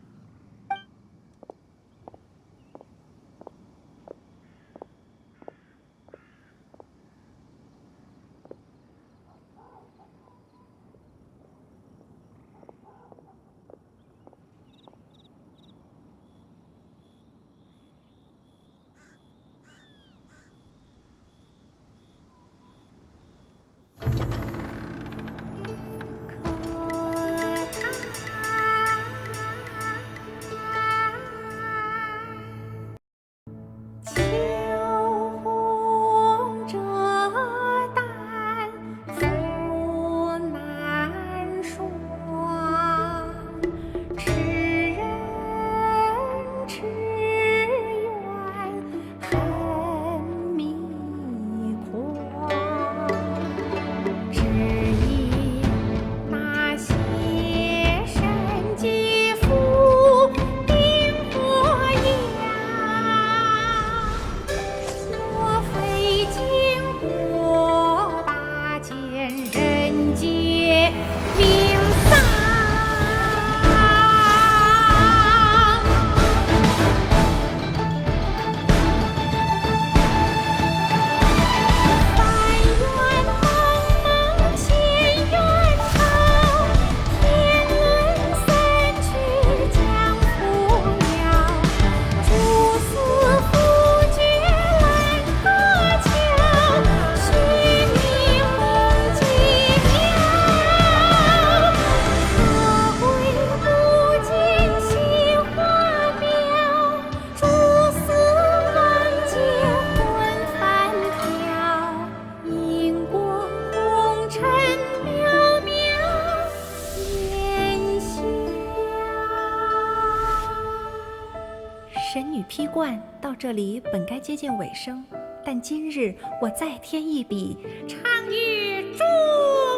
神女劈冠到这里本该接近尾声，但今日我再添一笔，唱与诸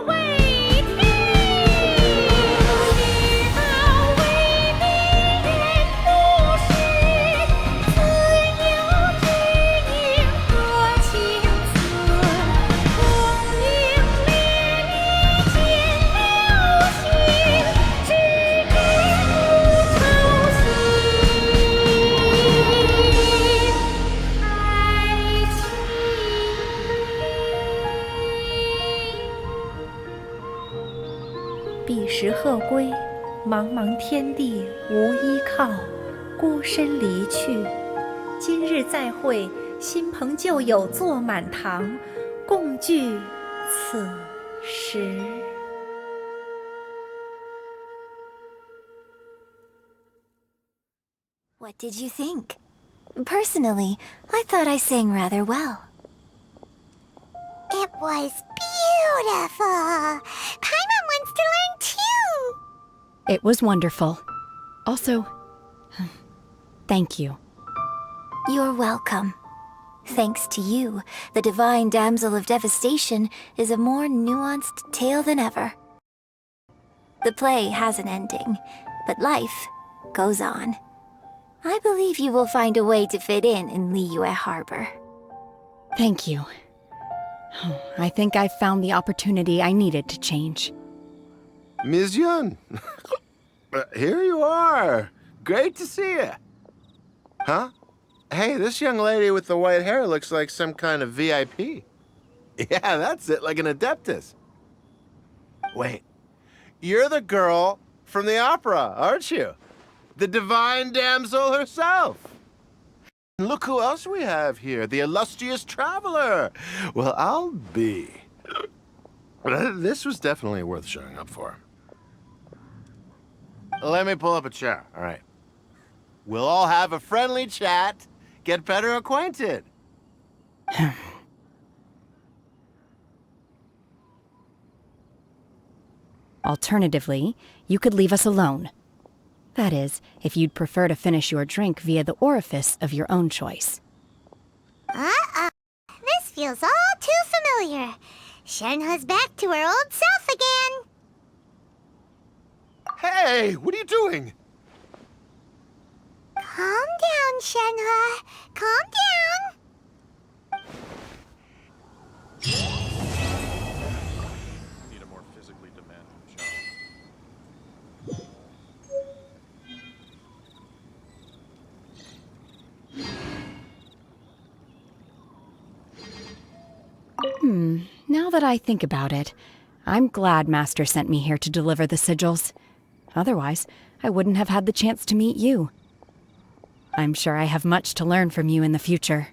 位听。世道未必言不实，自有知音和情字。功名烈烈见了心，只知不操心。彼时鹤归，茫茫天地无依靠，孤身离去。今日再会，新朋旧友坐满堂，共聚此时。What did you think? Personally, I thought I sang rather well. It was beautiful. Paimon wants to learn too. It was wonderful. Also, thank you. You're welcome. Thanks to you, the divine Damsel of Devastation is a more nuanced tale than ever. The play has an ending, but life goes on. I believe you will find a way to fit in Liyue Harbor. Thank you. I think I've found the opportunity I needed to change. Ms. Yun, here you are. Great to see you. Huh? Hey, this young lady with the white hair looks like some kind of VIP. Yeah, that's it, like an adeptus. Wait, you're the girl from the opera, aren't you? The divine damsel herself. Look who else we have here, the illustrious traveler. Well, I'll be. This was definitely worth showing up for. Let me pull up a chair, all right. We'll all have a friendly chat, get better acquainted. Alternatively, you could leave us alone. That is, if you'd prefer to finish your drink via the orifice of your own choice. Uh-oh. This feels all too familiar. Shenhe's back to her old self again. Hey, what are you doing? Calm down, Shenhe. Calm down. Need a more physically demanding job. Now that I think about it, I'm glad Master sent me here to deliver the sigils. Otherwise, I wouldn't have had the chance to meet you. I'm sure I have much to learn from you in the future.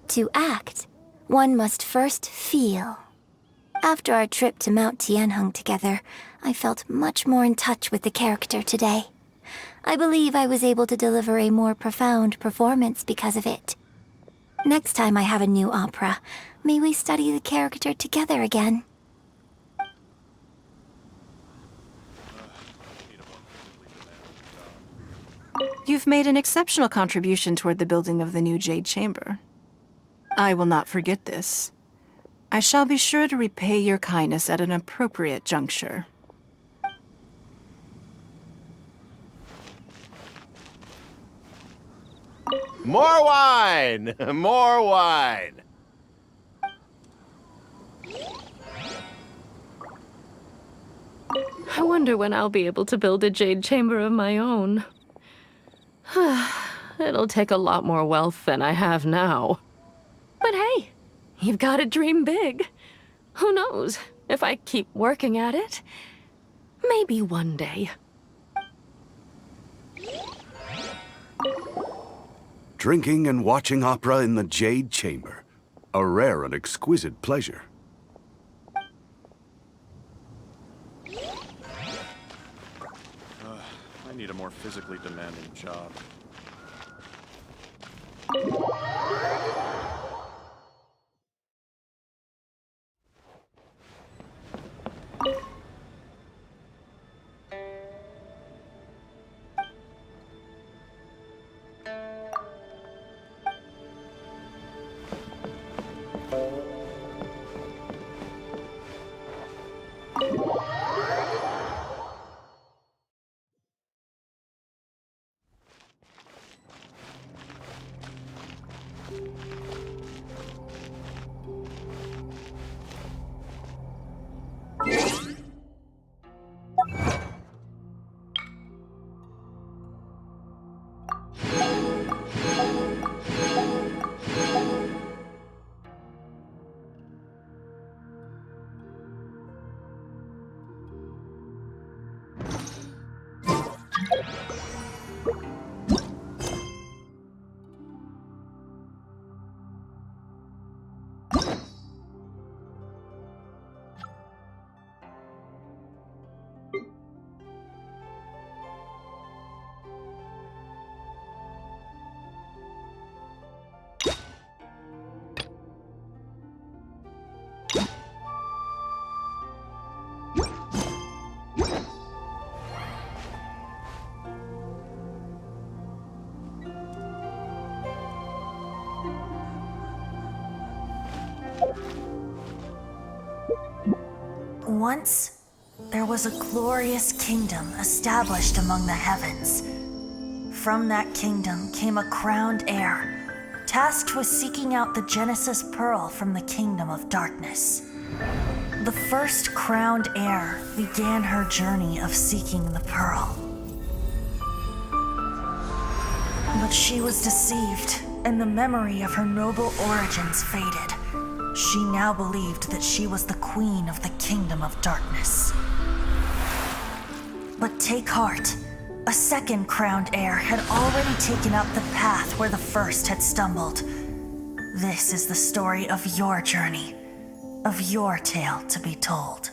To act, one must first feel. After our trip to Mount Tianheng together, I felt much more in touch with the character today. I believe I was able to deliver a more profound performance because of it. Next time I have a new opera, may we study the character together again. You've made an exceptional contribution toward the building of the new Jade Chamber. I will not forget this. I shall be sure to repay your kindness at an appropriate juncture. More wine! More wine! I wonder when I'll be able to build a Jade Chamber of my own. It'll take a lot more wealth than I have now. But hey, you've got to dream big. Who knows? If I keep working at it, maybe one day. Drinking and watching opera in the Jade Chamber. A rare and exquisite pleasure. I need a more physically demanding job. Once, there was a glorious kingdom established among the heavens. From that kingdom came a crowned heir, tasked with seeking out the Genesis Pearl from the kingdom of darkness. The first crowned heir began her journey of seeking the pearl. But she was deceived, and the memory of her noble origins faded. She now believed that she was the queen of the kingdom of darkness. But take heart. A second crowned heir had already taken up the path where the first had stumbled. This is the story of your journey, of your tale to be told.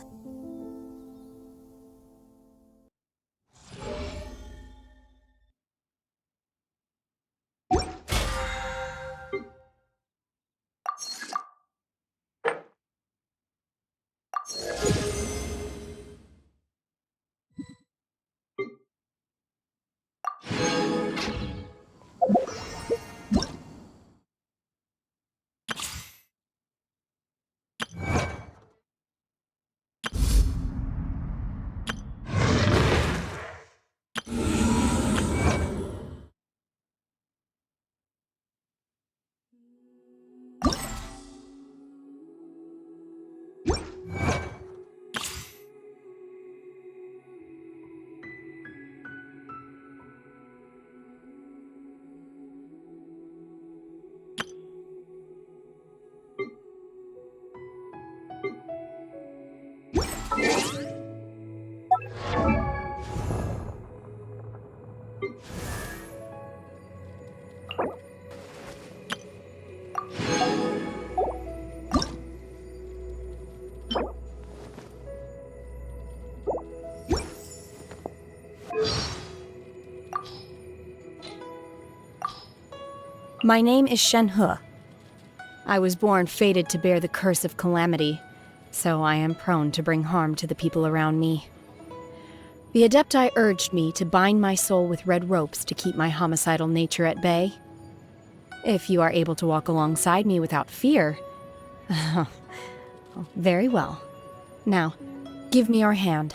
My name is Shenhe. I was born fated to bear the curse of calamity, so I am prone to bring harm to the people around me. The Adepti urged me to bind my soul with red ropes to keep my homicidal nature at bay. If you are able to walk alongside me without fear... Very well. Now, give me your hand.